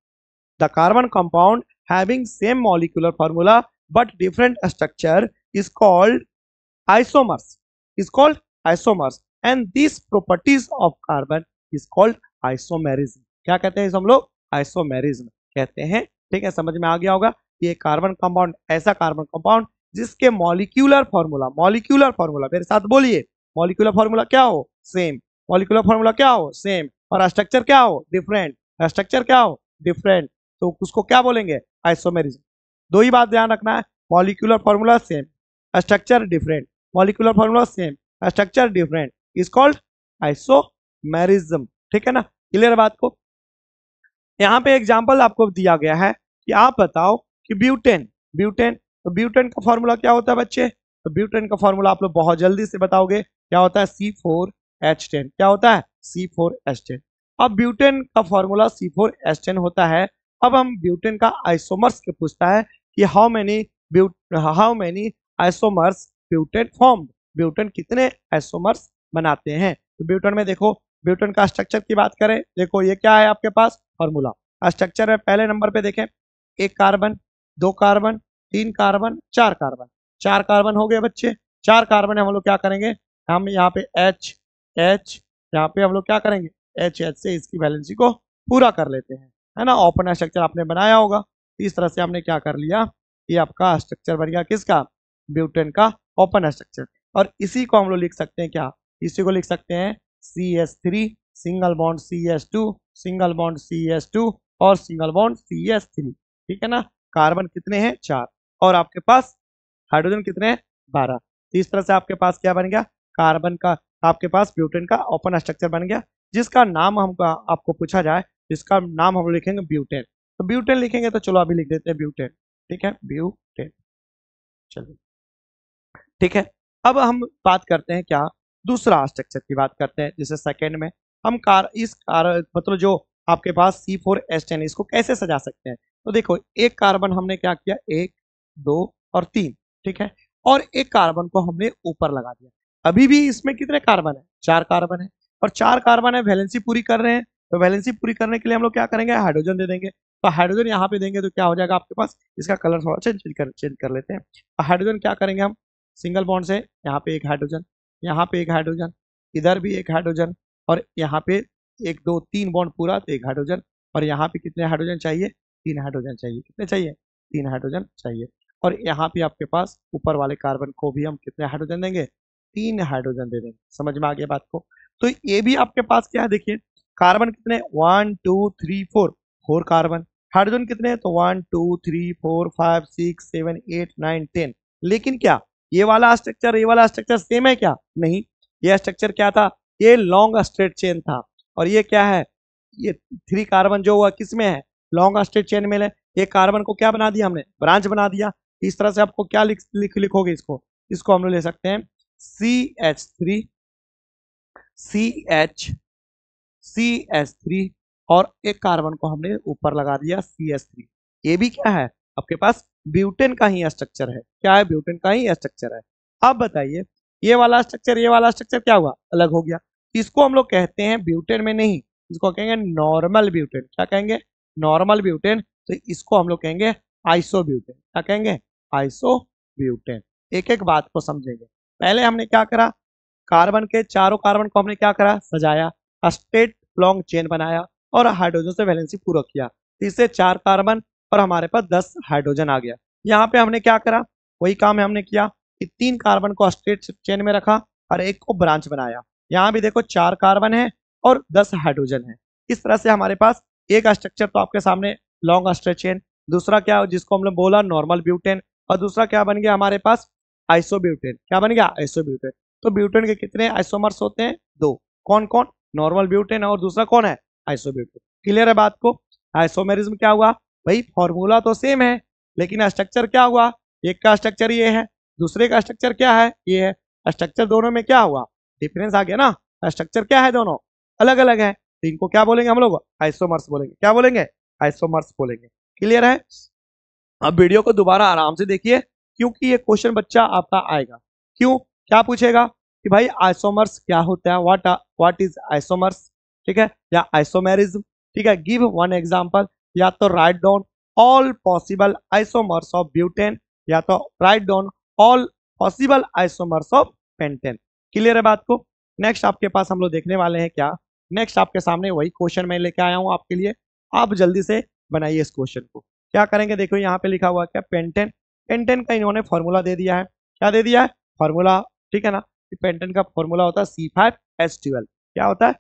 The carbon compound having same molecular formula but different structure is called isomers, is called isomers, and these properties of carbon is called isomerism। क्या कहते हैं हम लोग, isomerism कहते हैं। ठीक है, समझ में आ गया होगा। ये कार्बन कंपाउंड ऐसा कार्बन कंपाउंड जिसके मॉलिक्यूलर फार्मूला मेरे साथ बोलिए, मॉलिक्यूलर फार्मूला क्या हो, सेम, मॉलिक्यूलर फार्मूला क्या हो, सेम, और स्ट्रक्चर क्या हो, डिफरेंट, स्ट्रक्चर क्या हो, डिफरेंट, तो उसको क्या बोलेंगे, आइसोमेरिज्म। दो ही बात ध्यान रखना है, molecular formula same, structure different, molecular formula same, structure different, is called isomerism. ठीक है ना, क्लियर बात को। यहाँ पे एग्जांपल आपको दिया गया है कि आप बताओ कि ब्यूटेन ब्यूटेन तो ब्यूटेन का फार्मूला क्या होता है बच्चे, तो ब्यूटेन का फार्मूला आप लोग बहुत जल्दी से बताओगे, क्या होता है, C4H10। क्या होता है, C4H10। अब ब्यूटेन का फार्मूला C4H10 होता है। अब हम ब्यूटेन का आइसोमर्स के पूछता है कि how many isomers butane formed, butane कितने आइसोमर्स बनाते हैं। तो ब्यूटेन में देखो ब्यूटेन का स्ट्रक्चर की बात करें, देखो ये क्या है आपके पास फॉर्मूला स्ट्रक्चर है। पहले नंबर पे देखें, एक कार्बन, दो कार्बन, तीन कार्बन, चार कार्बन। चार कार्बन हो गए बच्चे, चार कार्बन है, हम लोग क्या करेंगे, हम यहाँ पे एच एच, यहाँ पे हम लोग क्या करेंगे एच एच से इसकी वैलेंसी को पूरा कर लेते हैं, है ना। ओपन स्ट्रक्चर आपने बनाया होगा, इस तरह से हमने क्या कर लिया, ये आपका स्ट्रक्चर बन गया किसका, ब्यूटेन का ओपन स्ट्रक्चर। और इसी को हम लोग लिख सकते हैं क्या, इसी को लिख सकते हैं CH3 single bond CH2 single bond CH2 और सिंगल बॉन्ड CH3, ठीक है ना। कार्बन कितने हैं, चार, और आपके पास हाइड्रोजन कितने हैं, 12। इस तरह से आपके पास क्या बन गया, कार्बन का, आपके पास ब्यूटेन का ओपन स्ट्रक्चर बन गया, जिसका नाम हमको आपको पूछा जाए, जिसका नाम हम लिखेंगे ब्यूटेन। तो ब्यूटेन लिखेंगे, तो चलो अभी लिख देते हैं ब्यूटेन, ठीक है, ब्यूटेन। चलिए ठीक है, अब हम बात करते हैं क्या, दूसरा स्ट्रक्चर की बात करते हैं, जैसे सेकेंड में हम इस कार मतलब जो आपके पास C4H10 इसको कैसे सजा सकते हैं। तो देखो एक कार्बन हमने क्या किया, एक, दो और तीन, ठीक है, और एक कार्बन को हमने ऊपर लगा दिया। अभी भी इसमें कितने कार्बन है, चार कार्बन है, और चार कार्बन है, वैलेंसी पूरी कर रहे हैं। तो वैलेंसी पूरी करने के लिए हम लोग क्या करेंगे, हाइड्रोजन दे देंगे। तो हाइड्रोजन यहाँ पे देंगे तो क्या हो जाएगा आपके पास, इसका कलर थोड़ा चेंज कर लेते हैं। हाइड्रोजन क्या करेंगे हम, सिंगल बॉन्ड से यहाँ पे एक हाइड्रोजन, यहाँ पे एक हाइड्रोजन, इधर भी एक हाइड्रोजन, और यहाँ पे एक दो तीन बॉन्ड पूरा तो एक हाइड्रोजन, और यहाँ पे कितने हाइड्रोजन चाहिए, तीन हाइड्रोजन चाहिए, कितने चाहिए, तीन हाइड्रोजन चाहिए। और यहाँ पे आपके पास ऊपर वाले कार्बन को भी हम कितने हाइड्रोजन देंगे, तीन हाइड्रोजन दे देंगे। समझ में आ गया बात को। तो ये भी आपके पास क्या है, देखिए कार्बन कितने, 1 2 3 4, फोर कार्बन। हाइड्रोजन कितने हैं, तो 1 2 3 4 5 6 7 8 9 10। लेकिन क्या ये वाला स्ट्रक्चर सेम है क्या, नहीं, ये स्ट्रक्चर क्या था, ये लॉन्ग स्ट्रेट चेन था, और ये क्या है, ये थ्री कार्बन जो हुआ किस में है, लॉन्ग स्ट्रेट चेन में है। ये कार्बन को क्या बना दिया हमने, ब्रांच बना दिया। इस तरह से आपको क्या लिखोगे इसको, इसको हम लोग ले सकते हैं CH3 CH3 और एक कार्बन को हमने ऊपर लगा दिया CH3। ये भी क्या है आपके पास, ब्यूटेन का ही स्ट्रक्चर है, क्या है, ब्यूटेन का ही स्ट्रक्चर है। अब बताइए ये वाला स्ट्रक्चर क्या हुआ, अलग हो गया। इसको हम लोग कहते हैं ब्यूटेन में नहीं, इसको कहेंगे नॉर्मल ब्यूटेन। क्या कहेंगे, नॉर्मल ब्यूटेन। तो इसको हम लोग कहेंगे आइसोब्यूटेन। क्या कहेंगे, आइसोब्यूटेन। एक एक बात को समझेंगे। पहले हमने क्या करा, कार्बन के चारों कार्बन को हमने क्या करा, सजाया, स्ट्रेट लॉन्ग चेन बनाया, और हाइड्रोजन से वैलेंसी पूरा किया। इससे चार कार्बन और हमारे पास 10 हाइड्रोजन आ गया। यहाँ पे हमने क्या करा, वही काम हमने किया कि तीन कार्बन को स्ट्रेट चेन में रखा और एक को ब्रांच बनाया। यहाँ भी देखो चार कार्बन है और 10 हाइड्रोजन है। इस तरह से हमारे पास एक स्ट्रक्चर तो आपके सामने लॉन्ग स्ट्रेट चेन, दूसरा क्या जिसको हमने बोला नॉर्मल ब्यूटेन, और दूसरा क्या बन गया हमारे पास आइसोब्यूटेन। क्या बन गया, आइसोब्यूटेन। तो ब्यूटेन के कितने आइसोमर्स होते हैं, दो, कौन कौन, नॉर्मल ब्यूटेन और दूसरा कौन है, आइसोब्यूटेन। क्लियर है बात को। आइसोमेरिज्म क्या हुआ भाई, फॉर्मूला तो सेम है लेकिन स्ट्रक्चर क्या हुआ, एक का स्ट्रक्चर ये है, दूसरे का स्ट्रक्चर क्या है, ये है। स्ट्रक्चर दोनों में क्या हुआ, डिफरेंस आ गया ना, स्ट्रक्चर क्या है, दोनों अलग अलग है, तो इनको क्या बोलेंगे हम लोग, आइसोमर्स बोलेंगे। क्या बोलेंगे, आइसोमर्स बोलेंगे। क्लियर है। अब वीडियो को दोबारा आराम से देखिए, क्योंकि ये क्वेश्चन बच्चा आपका आएगा। क्यों, क्या पूछेगा कि भाई आइसोमर्स क्या होता है, व्हाट इज आइसोमर्स, ठीक है, या आइसोमेरिज्म, ठीक है। गिव वन एग्जांपल, या तो write down all possible isomers of butane, या तो write down all possible isomers of pentane. Clear है बात को। नेक्स्ट आपके पास हम लोग देखने वाले हैं क्या, नेक्स्ट आपके सामने वही क्वेश्चन मैं लेके आया हूं आपके लिए। आप जल्दी से बनाइए इस क्वेश्चन को। क्या करेंगे, देखो यहाँ पे लिखा हुआ क्या, पेंटेन। पेंटेन का इन्होंने फॉर्मूला दे दिया है, क्या दे दिया है, फॉर्मूला, ठीक है ना। पेंटेन का फॉर्मूला होता है C5H12। क्या होता है,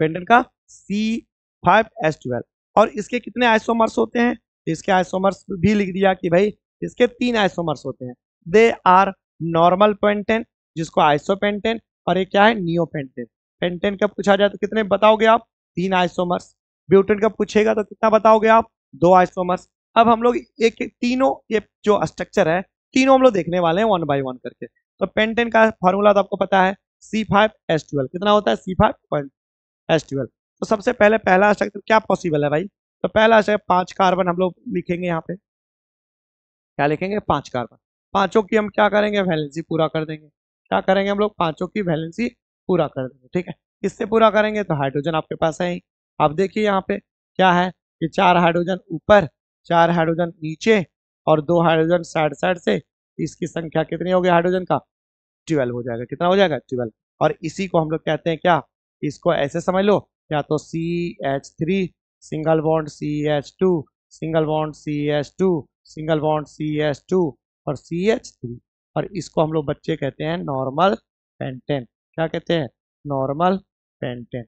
पेंटेन का C5H12। और इसके कितने आइसोमर्स होते हैं, इसके आइसोमर्स भी लिख दिया कि भाई इसके तीन आइसोमर्स होते हैं। दे आर नॉर्मल पेंटेन, जिसको आइसोपेंटेन, और एक क्या है, नियोपेंटेन। पेंटेन का पूछा जाए तो कितने बताओगे आप, तीन आइसोमर्स। ब्यूटेन का पूछेगा तो कितना बताओगे आप, दो आइसोमर्स। अब हम लोग एक तीनों ये जो स्ट्रक्चर है तीनों हम लोग देखने वाले हैं वन बाय वन करके। तो पेंटेन का फॉर्मूला तो आपको पता है C5H12। कितना होता है, C5H12। तो सबसे पहले पहला स्ट्रक्चर क्या पॉसिबल है भाई, तो पहला स्ट्रक्चर 5 कार्बन हम लोग लिखेंगे यहाँ पे। क्या लिखेंगे, 5 कार्बन। पांचों की हम क्या करेंगे, वैलेंसी पूरा कर देंगे। क्या करेंगे हम लोग, पांचों की वैलेंसी पूरा कर देंगे, ठीक है। किससे पूरा करेंगे, तो हाइड्रोजन आपके पास है ही। अब देखिए यहाँ पे क्या है कि 4 हाइड्रोजन ऊपर, 4 हाइड्रोजन नीचे और 2 हाइड्रोजन साइड साइड से, इसकी संख्या कितनी हो गई हाइड्रोजन का, 12 हो जाएगा। कितना हो जाएगा, 12। और इसी को हम लोग कहते हैं क्या, इसको ऐसे समझ लो, या तो CH3 single bond CH2 single bond CH2 single bond CH2 और CH3, और इसको हम लोग बच्चे कहते हैं नॉर्मल पेंटेन। क्या कहते हैं, नॉर्मल पेंटेन।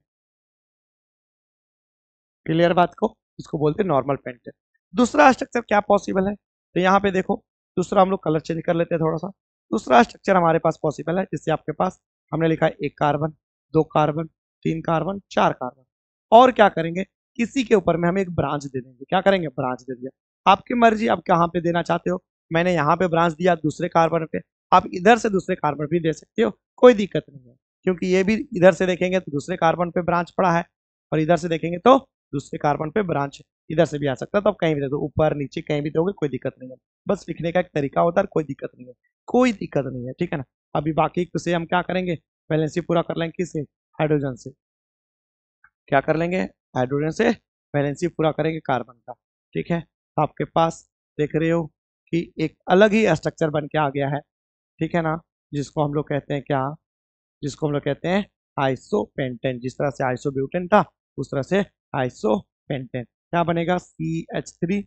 क्लियर बात को, इसको बोलते हैं नॉर्मल पेंटेन। दूसरा स्ट्रक्चर क्या पॉसिबल है, तो यहाँ पे देखो, दूसरा हम लोग कलर चेंज कर लेते हैं थोड़ा सा। दूसरा स्ट्रक्चर हमारे पास पॉसिबल है, जिससे आपके पास हमने लिखा है 1 कार्बन, 2 कार्बन, 3 कार्बन, 4 कार्बन। और क्या करेंगे, किसी के ऊपर में हम एक ब्रांच दे देंगे। क्या करेंगे, ब्रांच दे दिया। आपकी मर्जी, आप कहाँ पे देना चाहते हो। मैंने यहाँ पे ब्रांच दिया दूसरे कार्बन पे, आप इधर से दूसरे कार्बन भी दे सकते हो, कोई दिक्कत नहीं है। क्योंकि ये भी इधर से देखेंगे तो दूसरे कार्बन पे ब्रांच पड़ा है, और इधर से देखेंगे तो दूसरे कार्बन पे ब्रांच इधर से भी आ सकता है। तो आप कहीं भी दे दो, ऊपर नीचे कहीं भी दोगे, कोई दिक्कत नहीं है। बस लिखने का एक तरीका होता है, कोई दिक्कत नहीं है, कोई दिक्कत नहीं है, ठीक है ना। अभी बाकी से हम क्या करेंगे, वैलेंसी पूरा कर लेंगे किससे, हाइड्रोजन से। क्या कर लेंगे, हाइड्रोजन से वैलेंसी पूरा करेंगे कार्बन का, ठीक है। तो आपके पास देख रहे हो कि एक अलग ही स्ट्रक्चर बन के आ गया है, ठीक है ना, जिसको हम लोग कहते हैं क्या, जिसको हम लोग कहते हैं आइसोपेंटेन। जिस तरह से आइसोब्यूटेन था, उस तरह से आइसोपेंटेन। क्या बनेगा, CH3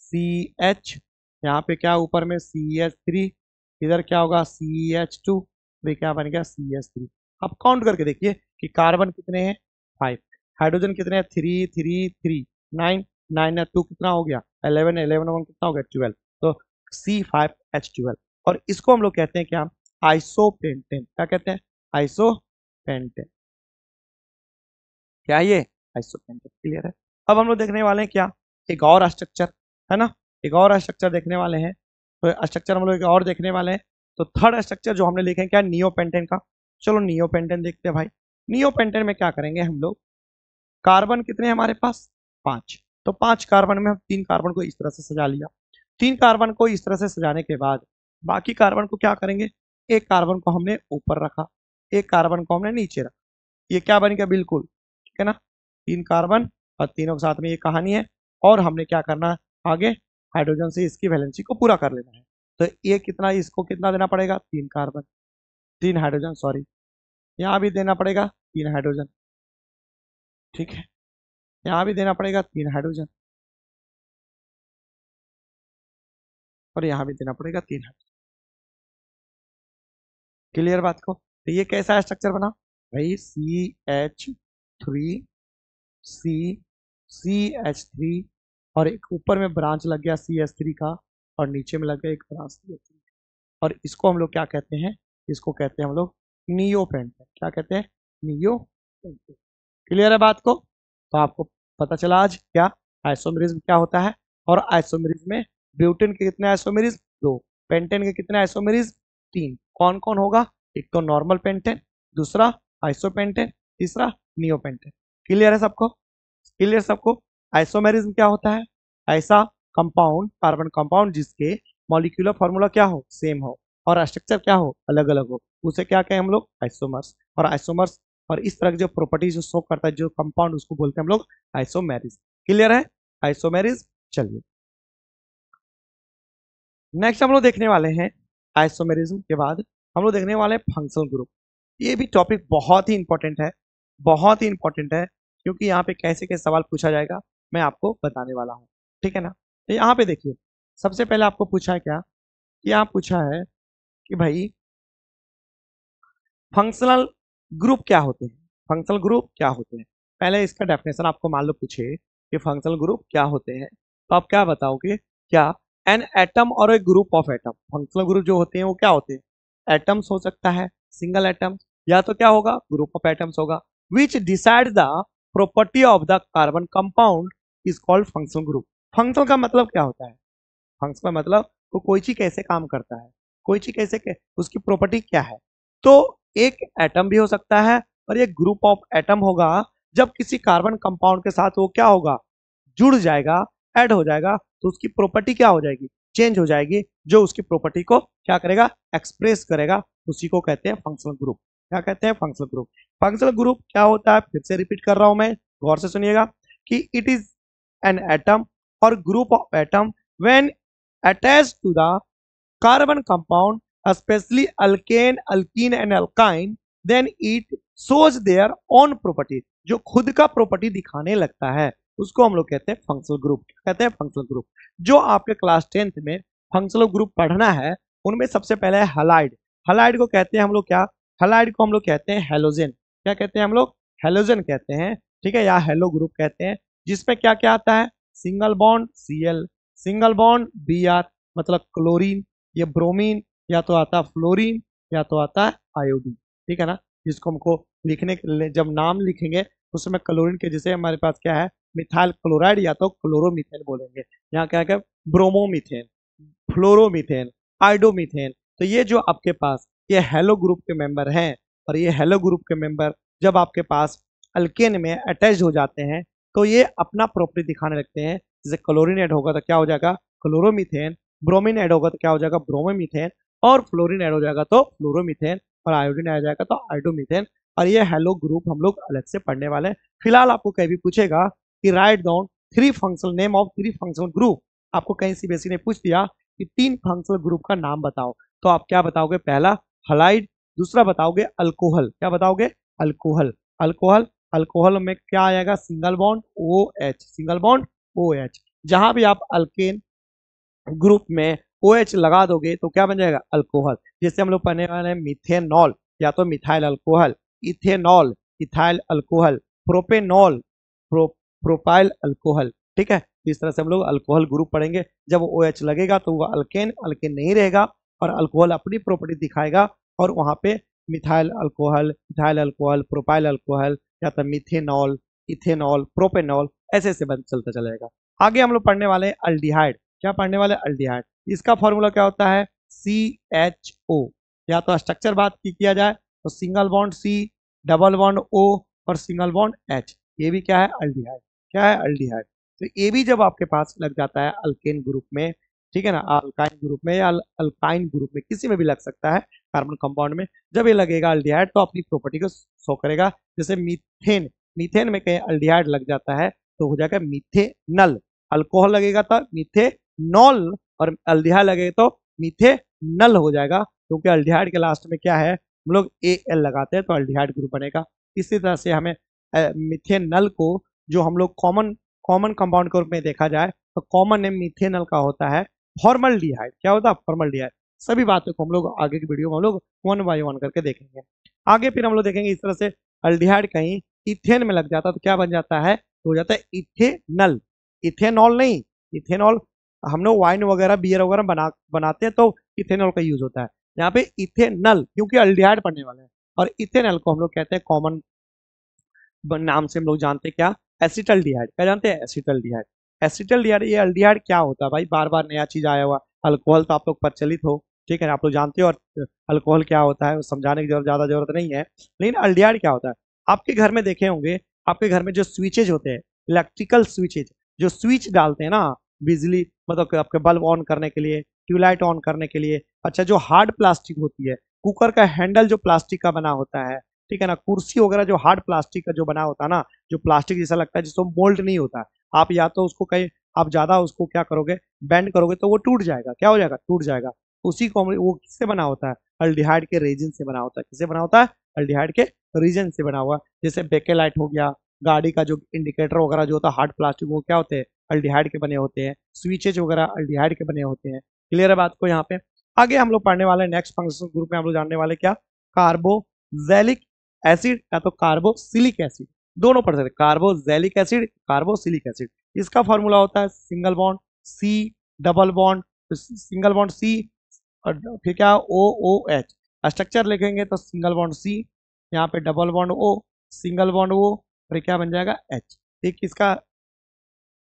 CH, यहाँ पे क्या ऊपर में CH3, इधर क्या होगा CH2, ये क्या बन गया CH3। अब काउंट करके देखिए कि कार्बन कितने हैं, 5, हाइड्रोजन कितने हैं, 3 3 3, 9 9 2 कितना हो गया, 11 11 1 कितना हो गया, 12। तो C5H12। और इसको हम लोग कहते हैं क्या, आइसोपेंटेन। क्या कहते हैं, आइसोपेंटेन। क्या ये, आइसोपेंटेन। क्लियर है। अब हम लोग देखने वाले हैं क्या, एक और स्ट्रक्चर, है ना, एक और स्ट्रक्चर देखने वाले हैं। तो स्ट्रक्चर हम लोग एक और देखने वाले हैं। तो थर्ड स्ट्रक्चर जो हमने लिखे हैं क्या, नियोपेंटेन का। चलो नियोपेंटेन देखते हैं भाई। नियोपेंटेन में क्या करेंगे हम लोग, कार्बन कितने हैं हमारे पास, 5। तो 5 कार्बन में हम 3 कार्बन को इस तरह से सजा लिया। 3 कार्बन को इस तरह से सजाने के बाद बाकी कार्बन को क्या करेंगे, एक कार्बन को हमने ऊपर रखा, एक कार्बन को हमने नीचे रखा। ये क्या बन गया, बिल्कुल ठीक है ना, 3 कार्बन और तीनों के साथ में ये कहानी है। और हमने क्या करना है आगे, हाइड्रोजन से इसकी वैलेंसी को पूरा कर लेना है। तो ये कितना, इसको कितना देना पड़ेगा, 3 कार्बन, 3 हाइड्रोजन, सॉरी, यहाँ भी देना पड़ेगा 3 हाइड्रोजन, ठीक है। यहाँ भी देना पड़ेगा 3 हाइड्रोजन, और यहाँ भी देना पड़ेगा 3 हाइड्रोजन। क्लियर बात को, तो ये कैसा स्ट्रक्चर बना भाई, CH3 CH3, और एक ऊपर में ब्रांच लग गया CH3 का, और नीचे में लग गया एक ब्रांच CH3। और इसको हम लोग क्या कहते हैं, इसको कहते हैं हम लोग नियोपेंटेन। क्या कहते हैं, नियोपेंटेन। क्लियर है बात को। तो आपको पता चला आज क्या आइसोमेरिज्म क्या होता है। और आइसोमेरिज्म में ब्यूटेन के कितने आइसोमेरिज्म, 2, पेंटेन के कितने आइसोमेरिज्म, 3। कौन कौन होगा, एक तो नॉर्मल पेंटेन, दूसरा आइसोपेंटेन, तीसरा नियोपेंटेन। क्लियर है सबको, क्लियर सबको। आइसोमेरिज्म क्या होता है, ऐसा कंपाउंड, कार्बन कंपाउंड जिसके मॉलिक्यूलर फार्मूला क्या हो, सेम हो, और स्ट्रक्चर क्या हो, अलग अलग हो, उसे क्या कहें हम लोग, आइसोमर्स। और आइसोमर्स, और इस तरह की जो प्रॉपर्टीज शो करता है जो कंपाउंड, उसको बोलते हैं हम लोग आइसोमेरिज्म। क्लियर है, आइसोमेरिज्म। चलिए नेक्स्ट हम लोग देखने वाले हैं, आइसोमेरिज्म के बाद हम लोग देखने वाले हैं फंक्शनल ग्रुप। ये भी टॉपिक बहुत ही इंपॉर्टेंट है, बहुत ही इंपॉर्टेंट है, क्योंकि यहाँ पे कैसे कैसे सवाल पूछा जाएगा मैं आपको बताने वाला हूँ, ठीक है ना। तो यहाँ पे देखिए, सबसे पहले आपको पूछा है क्या, यहाँ पूछा है कि भाई फंक्शनल ग्रुप क्या होते हैं, फंक्शनल ग्रुप क्या होते हैं। पहले इसका डेफिनेशन आपको मान लो पूछे कि फंक्शनल ग्रुप क्या होते हैं, तो आप क्या बताओगे, क्या एन एटम और a group of atom. Functional group जो होते हैं वो क्या होते हैं, एटम्स हो सकता है, सिंगल एटम, या तो क्या होगा, ग्रुप ऑफ एटम्स होगा, which decide the property of the carbon compound is called functional group. Functional का मतलब क्या होता है, फंक्शनल का मतलब तो कोई चीज कैसे काम करता है, कोई चीज उसकी प्रॉपर्टी क्या है। तो एक एटम भी हो सकता है और एक ग्रुप ऑफ एटम होगा, जब किसी कार्बन कंपाउंड के साथ वो क्या होगा, जुड़ जाएगा, ऐड हो जाएगा, तो उसकी प्रॉपर्टी क्या हो जाएगी, चेंज हो जाएगी, जो उसकी प्रॉपर्टी को क्या करेगा, एक्सप्रेस करेगा, उसी को कहते हैं फंक्शनल ग्रुप। क्या कहते हैं, फंक्शनल ग्रुप। फंक्शनल ग्रुप क्या होता है, फिर से रिपीट कर रहा हूं मैं, गौर से सुनिएगा कि it is an atom or group of atom when attached to the carbon compound, especially alkane, alkene and alkyne, then it shows their own property. जो खुद का प्रॉपर्टी दिखाने लगता है उसको हम लोग कहते हैं फंक्शनल ग्रुप। कहते हैं फंक्शनल ग्रुप। जो आपके क्लास 10th में फंक्शनल ग्रुप पढ़ना है उनमें सबसे पहले है हलाइड। हलाइड को कहते हैं हम लोग क्या, हलाइड को हम लोग कहते हैं हेलोजन। क्या कहते हैं हम लोग, हेलोजन कहते हैं, ठीक है, या हेलो ग्रुप कहते हैं। जिसमें क्या क्या आता है, single bond Cl, single bond Br मतलब क्लोरीन, ये ब्रोमीन, या तो आता है फ्लोरीन या तो आता है आयोडीन, ठीक है ना। जिसको हमको लिखने के लिए जब नाम लिखेंगे उसमें क्लोरीन के जैसे हमारे पास क्या है, मिथाइल क्लोराइड या तो क्लोरोमीथेन बोलेंगे। यहाँ क्या है, ब्रोमोमीथेन, फ्लोरोमीथेन, आइडोमीथेन। तो ये जो आपके पास ये हेलो ग्रुप के मेंबर हैं, और ये हेलो ग्रुप के मेंबर जब आपके पास अल्केन में अटैच हो जाते हैं तो ये अपना प्रॉपर्टी दिखाने लगते हैं। जैसे क्लोरीन ऐड होगा तो क्या हो जाएगा, क्लोरोमीथेन, ब्रोमीन ऐड होगा तो क्या हो जाएगा, ब्रोमोमीथेन, और फ्लोरीन ऐड हो जाएगा तो फ्लोरोमीथेन, और आयोडीन आ जाएगा तो आयोडोमीथेन। और ये हेलो ग्रुप हम लोग अलग से पढ़ने वाले हैं। फिलहाल आपको कहीं भी पूछेगा कि write down three functional name of three functional group, आपको कहीं सीबीएसई ने पूछ दिया कि तीन फंक्शनल ग्रुप का नाम बताओ, तो आप क्या बताओगे, पहला हलाइड, दूसरा बताओगे अल्कोहल, क्या बताओगे, अल्कोहल, अल्कोहल, अल्कोहल में क्या आएगा, single bond O H, single bond O H. जहां भी आप अल्केन ग्रुप में ओ एच लगा दोगे तो क्या बन जाएगा, अल्कोहल। जैसे हम लोग पढ़ने वाले हैं मिथेनॉल, या तो methyl alcohol, ethanol, ethyl alcohol, propanol, propyl alcohol, ठीक है। इस तरह से हम लोग अल्कोहल ग्रुप पढ़ेंगे। जब ओ एच लगेगा तो वह अल्केन अल्केन नहीं रहेगा और अल्कोहल अपनी प्रॉपर्टी दिखाएगा, और वहां पे methyl alcohol, ethyl alcohol, propyl alcohol, या तो मिथेनॉल, इथेनॉल, प्रोपेनॉल, ऐसे ऐसे बन चलता चलेगा। आगे हम लोग पढ़ने वाले हैं अल्डिहाइड। क्या पढ़ने वाले, अल्डिहाइड। इसका फॉर्मूला क्या होता है, CHO। या तो स्ट्रक्चर बात की किया जाए तो single bond C, double bond O और सिंगल बॉन्ड H। ये भी क्या है, अल्डिहाइड। क्या है, अल्डिहाइड। तो ये भी जब आपके पास लग जाता है अल्केन ग्रुप में, ठीक है ना, अल्काइन ग्रुप में या अल्काइन ग्रुप में, किसी में भी लग सकता है कार्बन कंपाउंड में। जब ये लगेगा अल्डिहाइड तो अपनी प्रॉपर्टी को शो करेगा। जैसे मीथेन, मीथेन में कहीं अल्डिहाइड लग जाता है तो हो जाएगा मीथेनल। अल्कोहल लगेगा तो मीथेनॉल, और अल्डिहाइड लगेगा तो मीथेनल हो जाएगा, क्योंकि अल्डिहाइड के लास्ट में क्या है, हम लोग AL लगाते हैं तो अल्डिहाइड ग्रुप बनेगा। इसी तरह से हमें मिथेनल को जो हम लोग कॉमन कॉमन कंपाउंड के रूप में देखा जाए तो कॉमन नेम मिथेनल का होता है फॉर्मल्डिहाइड। क्या होता है, फॉर्मल्डिहाइड। सभी बातों को हम लोग आगे की वीडियो में हम लोग वन बाय वन करके देखेंगे। आगे फिर हम लोग देखेंगे इस तरह से अल्डिहाइड कहीं इथेन में लग जाता है तो क्या बन जाता है, तो हो जाता है इथेनल, इथेनॉल नहीं। इथेनॉल हम लोग वाइन वगैरह बियर वगैरह बनाते हैं तो इथेनॉल का यूज होता है। यहाँ पे इथेनल क्योंकि अल्डिहाइड पढ़ने वाले हैं, और इथेनॉल को हम लोग कहते हैं कॉमन नाम से हम लोग जानते हैं क्या, एसिटल्डिहाइड। क्या जानते हैं, एसिटल्डिहाइड। एसिटल्डिहाइड, ये अल्डिहाइड क्या होता है भाई, बार बार नया चीज आया हुआ। अल्कोहल तो आप लोग प्रचलित हो, ठीक है, आप लोग जानते हो, और अल्कोहल क्या होता है समझाने की ज्यादा जरूरत नहीं है। लेकिन अल्डिहाइड क्या होता है, आपके घर में देखे होंगे, आपके घर में जो स्विचेज होते हैं, इलेक्ट्रिकल स्विचेज, जो स्विच डालते हैं ना, बिजली मतलब आपके बल्ब ऑन करने के लिए, ट्यूबलाइट ऑन करने के लिए। अच्छा, जो हार्ड प्लास्टिक होती है, कुकर का हैंडल जो प्लास्टिक का बना होता है, ठीक है ना, कुर्सी वगैरह जो हार्ड प्लास्टिक का जो बना होता है ना, जो प्लास्टिक जैसा लगता है जिसको मोल्ड नहीं होता, आप या तो उसको कहीं आप ज्यादा उसको क्या करोगे, बेंड करोगे तो वो टूट जाएगा। क्या हो जाएगा, टूट जाएगा। उसी को वो किससे बना होता है, अल्डिहाइड के रेजिन से बना होता है। किससे बना होता है, अल्डिहाइड के रीजन से बना हुआ। जैसे बेकेलाइट हो गया, गाड़ी का जो इंडिकेटर वगैरह जो होता है हार्ड प्लास्टिक, वो क्या होते हैं, अल्डिहाइड के बने होते हैं। स्विचेज वगैरह अल्डिहाइड के बने होते हैं। क्लियर है बात को यहाँ पे। आगे हम लोग पढ़ने वाले नेक्स्ट फंक्शनल ग्रुप में हम लोग जानने वाले क्या, कार्बोजेलिक एसिड या तो कार्बोसिलिक एसिड, दोनों पढ़ सकते, कार्बोजेलिक एसिड, कार्बोसिलिक एसिड। इसका फॉर्मूला होता है single bond C, double bond, single bond C, और फिर क्या, OOH। स्ट्रक्चर लिखेंगे तो सिंगल बॉन्ड C, यहाँ पे double bond O, single bond O, फिर क्या बन जाएगा H। ठीक, इसका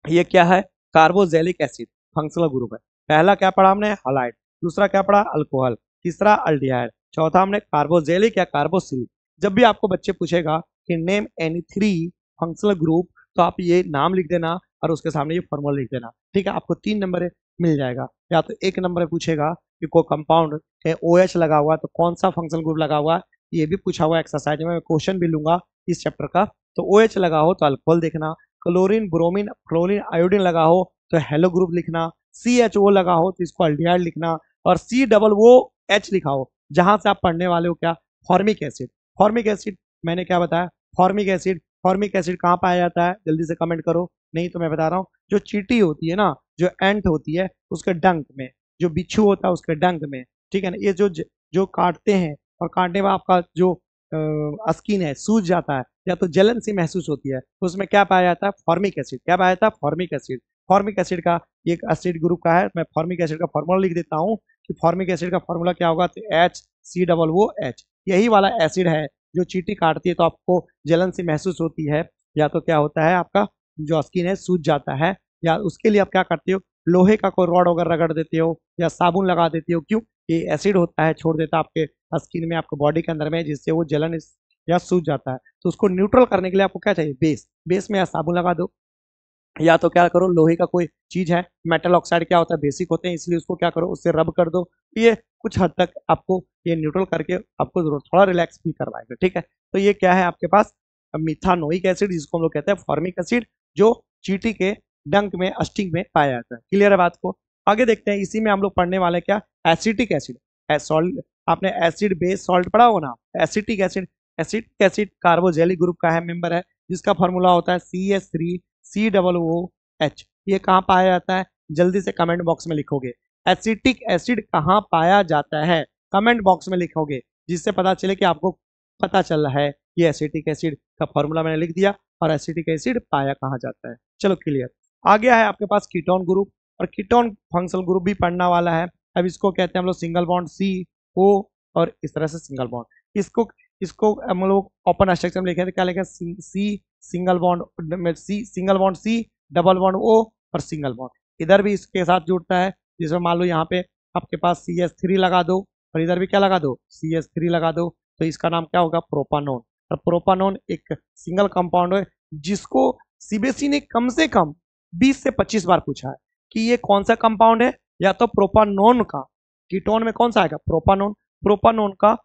ये क्या है, कार्बोजेलिक एसिड फंक्शनल ग्रुप है। पहला क्या पढ़ा हमने, हलाइड, दूसरा क्या पढ़ा, अल्कोहल, तीसरा अल्डिहाइड, चौथा हमने कार्बोजेलिक या कार्बोसिलिक। जब भी आपको बच्चे पूछेगा कि name any three functional group, तो आप ये नाम लिख देना और उसके सामने ये फॉर्मूला लिख देना, ठीक है। आपको 3 नंबर मिल जाएगा। या तो 1 नंबर पूछेगा कि कोई कंपाउंड OH लगा हुआ है तो कौन सा फंक्शनल ग्रुप लगा हुआ है, ये भी पूछा हुआ एक्सरसाइज में, क्वेश्चन भी लूंगा इस चैप्टर का। तो OH लगा हो तो अल्कोहल देखना, क्लोरीन ब्रोमीन फ्लोरीन आयोडीन लगा हो तो हेलो ग्रुप लिखना, CHO लगा हो तो इसको अल्डिहाइड लिखना, और COOH लिखा हो जहां से आप पढ़ने वाले हो क्या, फॉर्मिक एसिड। फॉर्मिक एसिड मैंने क्या बताया, फॉर्मिक एसिड कहाँ पाया जाता है, जल्दी से कमेंट करो, नहीं तो मैं बता रहा हूँ, जो चींटी होती है ना, जो एंट होती है उसके डंक में, जो बिच्छू होता है उसके डंक में, ठीक है ना, ये जो काटते हैं और काटने में आपका जो स्किन है सूज जाता है या तो जलन सी महसूस होती है, तो उसमें क्या पाया जाता है, फॉर्मिक एसिड। क्या पाया जाता है, फॉर्मिक एसिड। फॉर्मिक एसिड का एक एसिड ग्रुप का है, मैं फॉर्मिक एसिड का फॉर्मूला लिख देता हूँ कि फॉर्मिक एसिड का फॉर्मूला क्या होगा, तो HCOOH। यही वाला एसिड है जो चींटी काटती है तो आपको जलन सी महसूस होती है, या तो क्या होता है आपका जो स्किन है सूज जाता है, या उसके लिए आप क्या करते हो, लोहे का कोई रॉड वगैरह रगड़ देते हो या साबुन लगा देते हो। क्यों, ये एसिड होता है, छोड़ देता है आपके स्किन में, आपके बॉडी के अंदर में, जिससे वो जलन या सूज जाता है। तो उसको न्यूट्रल करने के लिए आपको क्या चाहिए, बेस में या साबुन लगा दो, या तो क्या करो, लोहे का कोई चीज है, मेटल ऑक्साइड क्या होता है, बेसिक होते हैं, इसलिए उसको क्या करो, उससे रब कर दो। ये कुछ हद तक आपको ये न्यूट्रल करके आपको थोड़ा रिलैक्स भी करवाएगा, ठीक है। तो ये क्या है आपके पास, मिथानोइक एसिड, जिसको हम लोग कहते हैं फॉर्मिक एसिड, जो चींटी के डंक में अस्टिंग में पाया जाता है। क्लियर है बात को, आगे देखते हैं। इसी में हम लोग पढ़ने वाले क्या, एसिटिक एसिड। सॉल्ट, आपने एसिड बेस सॉल्ट पढ़ा होगा ना, acetic acid. Acetic acid carboxylic group का है, मेंबर है, जिसका फॉर्मूला होता है CH3COOH। ये कहाँ पाया जाता है, जल्दी से कमेंट बॉक्स में लिखोगे, एसिटिक एसिड कहाँ पाया जाता है, कमेंट बॉक्स में लिखोगे, जिससे पता चले कि आपको पता चल रहा है। ये एसिटिक एसिड का फॉर्मूला मैंने लिख दिया, और एसिटिक एसिड पाया कहाँ जाता है। चलो क्लियर। आ गया है आपके पास कीटोन ग्रुप, और कीटोन फंक्शनल ग्रुप भी पढ़ना वाला है। अब इसको कहते हैं हम लोग सिंगल बॉन्ड CO, और इस तरह से सिंगल बॉन्ड। इसको इसको हम लोग ओपन स्ट्रक्चर में लिखे थे, क्या लिखे, C single bond C, double bond O, और सिंगल बॉन्ड इधर भी इसके साथ जुड़ता है, जिसमें मान लो यहाँ पे आपके पास CH3 लगा दो, और इधर भी क्या लगा दो, CH3 लगा दो, तो इसका नाम क्या होगा, प्रोपानोन। और प्रोपानोन एक सिंगल कंपाउंड है, जिसको सीबीएसई ने कम से कम 20 से 25 बार पूछा है कि ये कौन सा कंपाउंड है, या तो प्रोपानोन का, कीटोन में कौन सा आएगा, प्रोपानोन। प्रोपानोन का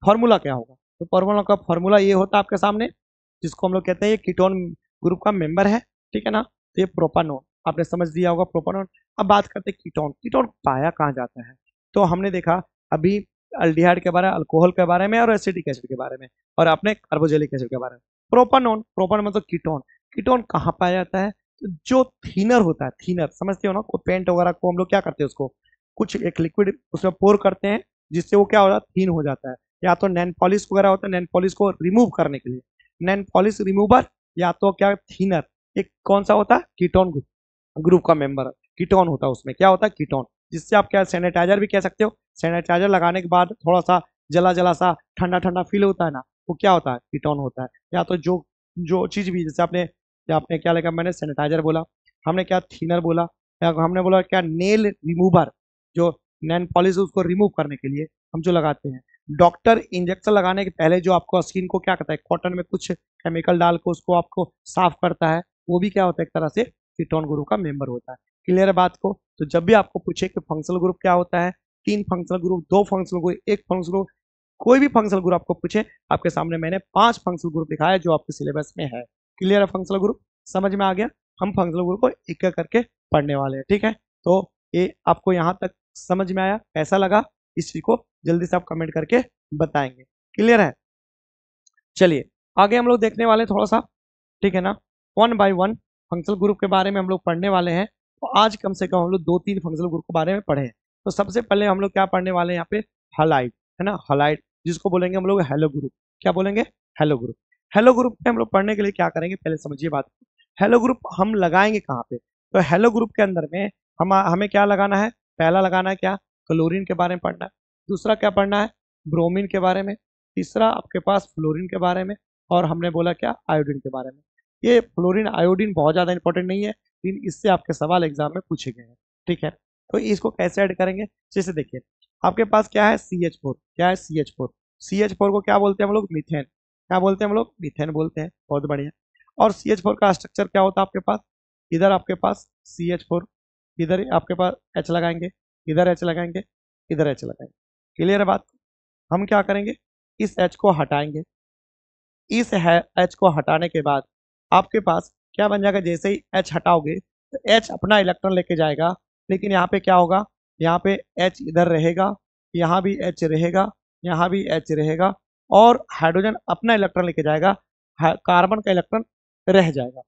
फॉर्मूला क्या होगा, तो फॉर्मूला का फॉर्मूला ये होता है आपके सामने, जिसको हम लोग कहते हैं ये कीटोन ग्रुप का मेंबर है, ठीक है ना। तो ये प्रोपानोन आपने समझ दिया होगा, प्रोपानोन। अब बात करते हैं कीटोन। कीटोन पाया कहाँ जाता है, तो हमने देखा अभी अल्डिहाइड के बारे में, अल्कोहल के बारे में, और एसिटिक एसिड के बारे में, और आपने कार्बोजेलिक एसिड के बारे में। प्रोपानोन, प्रोपानोन मतलब कीटोन। कीटोन कहाँ पाया जाता है, तो जो थीनर होता है, थीनर समझते हो ना, कोई पेंट वगैरह को हम लोग क्या करते हैं, उसको कुछ एक लिक्विड उसमें पोर करते हैं, जिससे वो क्या हो जाता है, थीन हो जाता है। या तो नैन पॉलिश वगैरह होता है, नैन पॉलिश को रिमूव करने के लिए, नैन पॉलिश रिमूवर, या तो क्या थीनर, एक कौन सा होता है, कीटोन ग्रुप का मेंबर कीटोन होता है, उसमें क्या होता है, कीटोन। जिससे आप क्या सैनिटाइजर भी कह सकते हो, सैनिटाइजर लगाने के बाद थोड़ा सा जला जला सा ठंडा ठंडा फील होता है ना, वो क्या होता है, कीटोन होता है। या तो जो जो चीज भी, जैसे आपने क्या लगा, मैंने सैनिटाइजर बोला, हमने क्या थीनर बोला, या हमने बोला क्या नेल रिमूवर, जो नैन पॉलिश उसको रिमूव करने के लिए हम जो लगाते हैं। डॉक्टर इंजेक्शन लगाने के पहले जो आपको स्किन को क्या करता है, कॉटन में कुछ केमिकल डाल के उसको आपको साफ करता है, वो भी क्या होता है, एक तरह से कीटोन ग्रुप का मेंबर होता है। क्लियर है बात को, तो जब भी आपको पूछे कि फंक्शनल ग्रुप क्या होता है, 3 functional group, 2 functional group, 1 functional group, कोई भी फंक्शनल ग्रुप आपको पूछे, आपके सामने मैंने 5 फंक्शनल ग्रुप दिखाया है जो आपके सिलेबस में है। क्लियर है फंक्शनल ग्रुप, समझ में आ गया। हम फंक्शनल ग्रुप को एक एक करके पढ़ने वाले हैं, ठीक है। तो ये आपको यहाँ तक समझ में आया, कैसा लगा, इस चीज को जल्दी से आप कमेंट करके बताएंगे। क्लियर है, चलिए आगे हम लोग देखने वाले थोड़ा सा, ठीक है ना, 1 बाय 1 फंक्शनल ग्रुप के बारे में हम लोग पढ़ने वाले हैं। तो आज कम से कम हम लोग 2-3 फंक्शनल ग्रुप के बारे में पढ़े हैं। तो सबसे पहले हम लोग क्या पढ़ने वाले हैं यहाँ पे, हलाइड, है ना, हलाइड, जिसको बोलेंगे हम लोग हेलो ग्रुप। क्या बोलेंगे, हेलो ग्रुप। हेलो ग्रुप में हम लोग पढ़ने के लिए क्या करेंगे, पहले समझिए बात। हेलो ग्रुप हम लगाएंगे कहाँ पे, तो हेलो ग्रुप के अंदर में हमें क्या लगाना है, पहला लगाना है क्या, क्लोरीन के बारे में पढ़ना है। दूसरा क्या पढ़ना है, ब्रोमीन के बारे में। तीसरा आपके पास फ्लोरीन के बारे में, और हमने बोला क्या, आयोडीन के बारे में। ये फ्लोरीन आयोडीन बहुत ज़्यादा इंपॉर्टेंट नहीं है, लेकिन इससे आपके सवाल एग्जाम में पूछे गए हैं, ठीक है। तो इसको कैसे ऐड करेंगे, जैसे देखिए आपके पास क्या है, CH4, क्या है, CH4। CH4 को क्या बोलते हैं हम लोग, मीथेन। क्या बोलते हैं हम लोग, मीथेन बोलते हैं, बहुत बढ़िया। और CH4 का स्ट्रक्चर क्या होता है आपके पास, इधर आपके पास CH4, इधर आपके पास H लगाएंगे, इधर H लगाएंगे, इधर H लगाएंगे। क्लियर है बात। हम क्या करेंगे, इस H को हटाएंगे। इस H को हटाने के बाद आपके पास क्या बन जाएगा, जैसे ही H हटाओगे तो H अपना इलेक्ट्रॉन लेके जाएगा, लेकिन यहाँ पे क्या होगा, यहाँ पे H इधर रहेगा, यहाँ भी H रहेगा, यहाँ भी H रहेगा, और हाइड्रोजन अपना इलेक्ट्रॉन लेके जाएगा, कार्बन का इलेक्ट्रॉन रह जाएगा।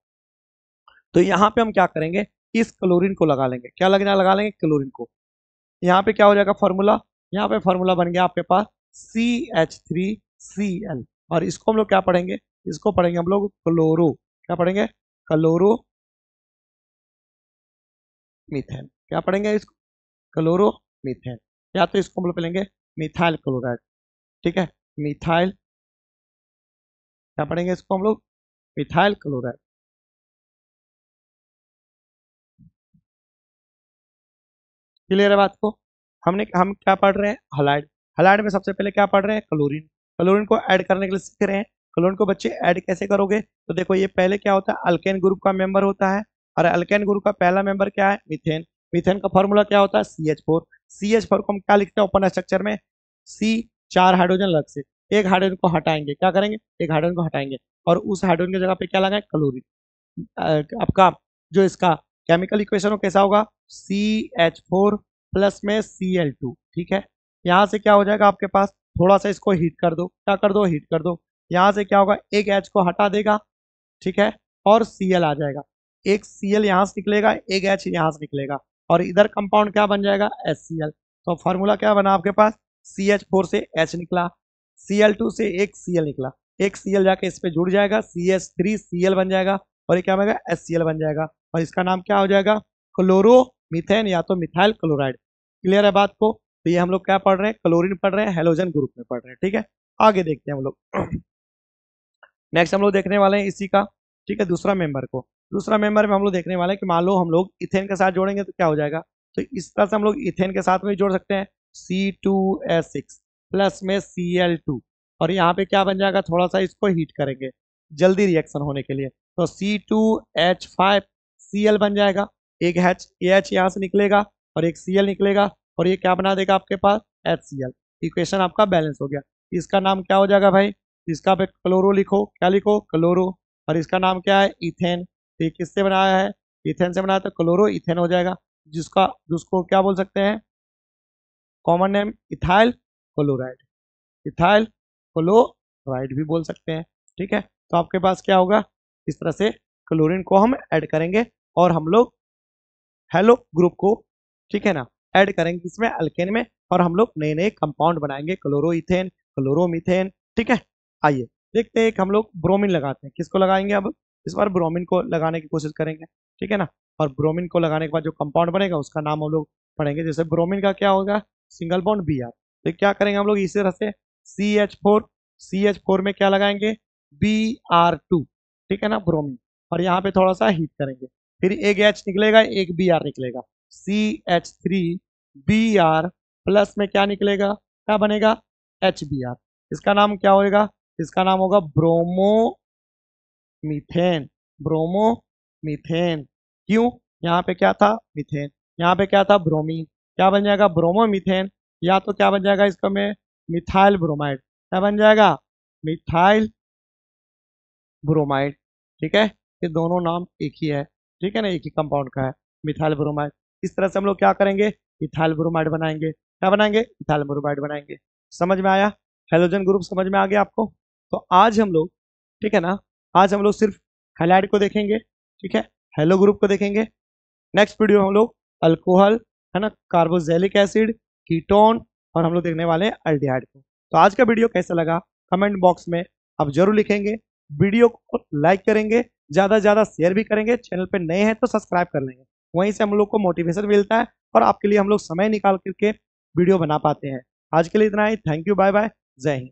तो यहाँ पे हम क्या करेंगे, इस क्लोरीन को लगा लेंगे। क्या लगा लेंगे, क्लोरीन को। यहाँ पे क्या हो जाएगा फॉर्मूला, यहाँ पे फॉर्मूला बन गया आपके पास CH3Cl, और इसको हम लोग क्या पढ़ेंगे, इसको पढ़ेंगे हम लोग क्लोरो, क्या पढ़ेंगे, क्लोरो मीथेन। क्या पढ़ेंगे इसको, क्लोरो मीथेन, या तो इसको हम लोग पढ़ेंगे मिथाइल क्लोराइड। ठीक है, मिथाइल, क्या पढ़ेंगे इसको हम लोग, मिथाइल क्लोराइड। क्लियर है बात को। हम क्या पढ़ रहे हैं, हलाइड। हलाइड में सबसे पहले क्या पढ़ रहे हैं, क्लोरीन। क्लोरीन को ऐड करने के लिए सीख रहे हैं। क्लोरीन को बच्चे ऐड कैसे करोगे, तो देखो ये पहले क्या होता है, अल्केन ग्रुप का मेंबर होता है, और अल्केन ग्रुप का पहला मेंबर क्या है, मीथेन। मीथेन का फॉर्मूला क्या होता है, CH4। CH4 को हम क्या लिखते हैं ओपन स्ट्रक्चर में, C, 4 हाइड्रोजन अलग से, एक हाइड्रोजन को हटाएंगे, क्या करेंगे, एक हाइड्रोजन को हटाएंगे, और उस हाइड्रोजन की जगह पे क्या लगाएं, क्लोरीन। आपका जो इसका केमिकल इक्वेशन हो कैसा होगा, CH4 प्लस में Cl2। ठीक है, यहाँ से क्या हो जाएगा आपके पास, थोड़ा सा इसको हीट कर दो, क्या कर दो, हीट कर दो। यहाँ से क्या होगा, एक H को हटा देगा, ठीक है, और Cl आ जाएगा। एक Cl यहाँ से निकलेगा, एक H यहाँ से निकलेगा, और इधर कंपाउंड क्या बन जाएगा, HCl। तो फॉर्मूला क्या बना आपके पास, CH4 से H निकला, Cl2 से एक Cl निकला, एक Cl जाके इस पे जुड़ जाएगा, CH3Cl बन जाएगा, और ये क्या बनेगा, HCl बन जाएगा, और इसका नाम क्या हो जाएगा, क्लोरो मीथेन, या तो मिथाइल क्लोराइड। क्लियर है बात को। तो ये हम लोग क्या पढ़ रहे हैं, क्लोरीन पढ़ रहे हैं, हेलोजन ग्रुप में पढ़ रहे हैं। ठीक है, आगे देखते हैं हम लोग। नेक्स्ट हम लोग देखने वाले हैं इसी का, ठीक है, दूसरा मेंबर को। दूसरा मेंबर में हम लोग देखने वाले हैं कि मान लो हम लोग इथेन के साथ जोड़ेंगे तो क्या हो जाएगा, तो इस तरह से हम लोग इथेन के साथ में जोड़ सकते हैं, C2H6 प्लस में Cl2, और यहाँ पे क्या बन जाएगा, थोड़ा सा इसको हीट करेंगे जल्दी रिएक्शन होने के लिए, तो C2H5Cl बन जाएगा। एक H यहाँ से निकलेगा और एक Cl निकलेगा, और ये क्या बना देगा आपके पास, HCl। इक्वेशन आपका बैलेंस हो गया। इसका नाम क्या हो जाएगा भाई, इसका पे क्लोरो लिखो, क्या लिखो, क्लोरो, और इसका नाम क्या है, इथेन। तो ये किससे बनाया है, इथेन से बनाया, तो क्लोरो इथेन हो जाएगा, जिसका जिसको क्या बोल सकते हैं, common name ethyl chloride, ethyl chloride भी बोल सकते हैं। ठीक है, तो आपके पास क्या होगा, इस तरह से क्लोरीन को हम ऐड करेंगे, और हम लोग हेलो ग्रुप को, ठीक है ना, ऐड करेंगे इसमें अल्केन में, और हम लोग नए नए कंपाउंड बनाएंगे, क्लोरो इथेन, क्लोरोमीथेन। ठीक है, आइए देखते हैं कि हम लोग ब्रोमीन लगाते हैं, किसको लगाएंगे अब, इस बार ब्रोमीन को लगाने की कोशिश करेंगे। ठीक है ना, और ब्रोमीन को लगाने के बाद जो कंपाउंड बनेगा उसका नाम हम लोग पढ़ेंगे। जैसे ब्रोमीन का क्या होगा, सिंगल बॉन्ड Br। तो क्या करेंगे हम लोग इसी तरह से, CH4 में क्या लगाएंगे, Br2। ठीक है ना, ब्रोमीन, और यहाँ पे थोड़ा सा हीट करेंगे, फिर एक H निकलेगा, एक Br निकलेगा, CH3Br प्लस में क्या निकलेगा, क्या बनेगा, HBr। इसका नाम क्या होगा, इसका नाम होगा ब्रोमोमीथेन, ब्रोमोमीथेन। क्यों, यहाँ पे क्या था, मीथेन, यहाँ पे क्या था, ब्रोमीन, क्या बन जाएगा, ब्रोमोमीथेन, या तो क्या बन जाएगा इसका में, मिथाइल ब्रोमाइड, क्या बन जाएगा, मिथाइल ब्रोमाइड। ठीक है, ये दोनों नाम एक ही है, ठीक है ना, एक ही कंपाउंड का है, मिथाइल ब्रोमाइड। इस तरह से हम लोग क्या करेंगे, इथाइल ब्रोमाइड बनाएंगे, क्या बनाएंगे, इथाइल ब्रोमाइड बनाएंगे। समझ में आया, हेलोजन ग्रुप समझ में आ गया आपको। तो आज हम लोग, ठीक है ना, आज हम लोग सिर्फ हैलाइड को देखेंगे, ठीक है, हेलो ग्रुप को देखेंगे। नेक्स्ट वीडियो में हम लोग अल्कोहल, है ना, कार्बोक्सिलिक एसिड, कीटोन, और हम लोग देखने वाले हैं अल्डिहाइड को। तो आज का वीडियो कैसा लगा कमेंट बॉक्स में आप जरूर लिखेंगे, वीडियो को लाइक करेंगे, ज़्यादा से ज़्यादा शेयर भी करेंगे, चैनल पे नए हैं तो सब्सक्राइब कर लेंगे, वहीं से हम लोग को मोटिवेशन मिलता है, और आपके लिए हम लोग समय निकाल करके वीडियो बना पाते हैं। आज के लिए इतना ही, थैंक यू, बाय बाय, जय हिंद।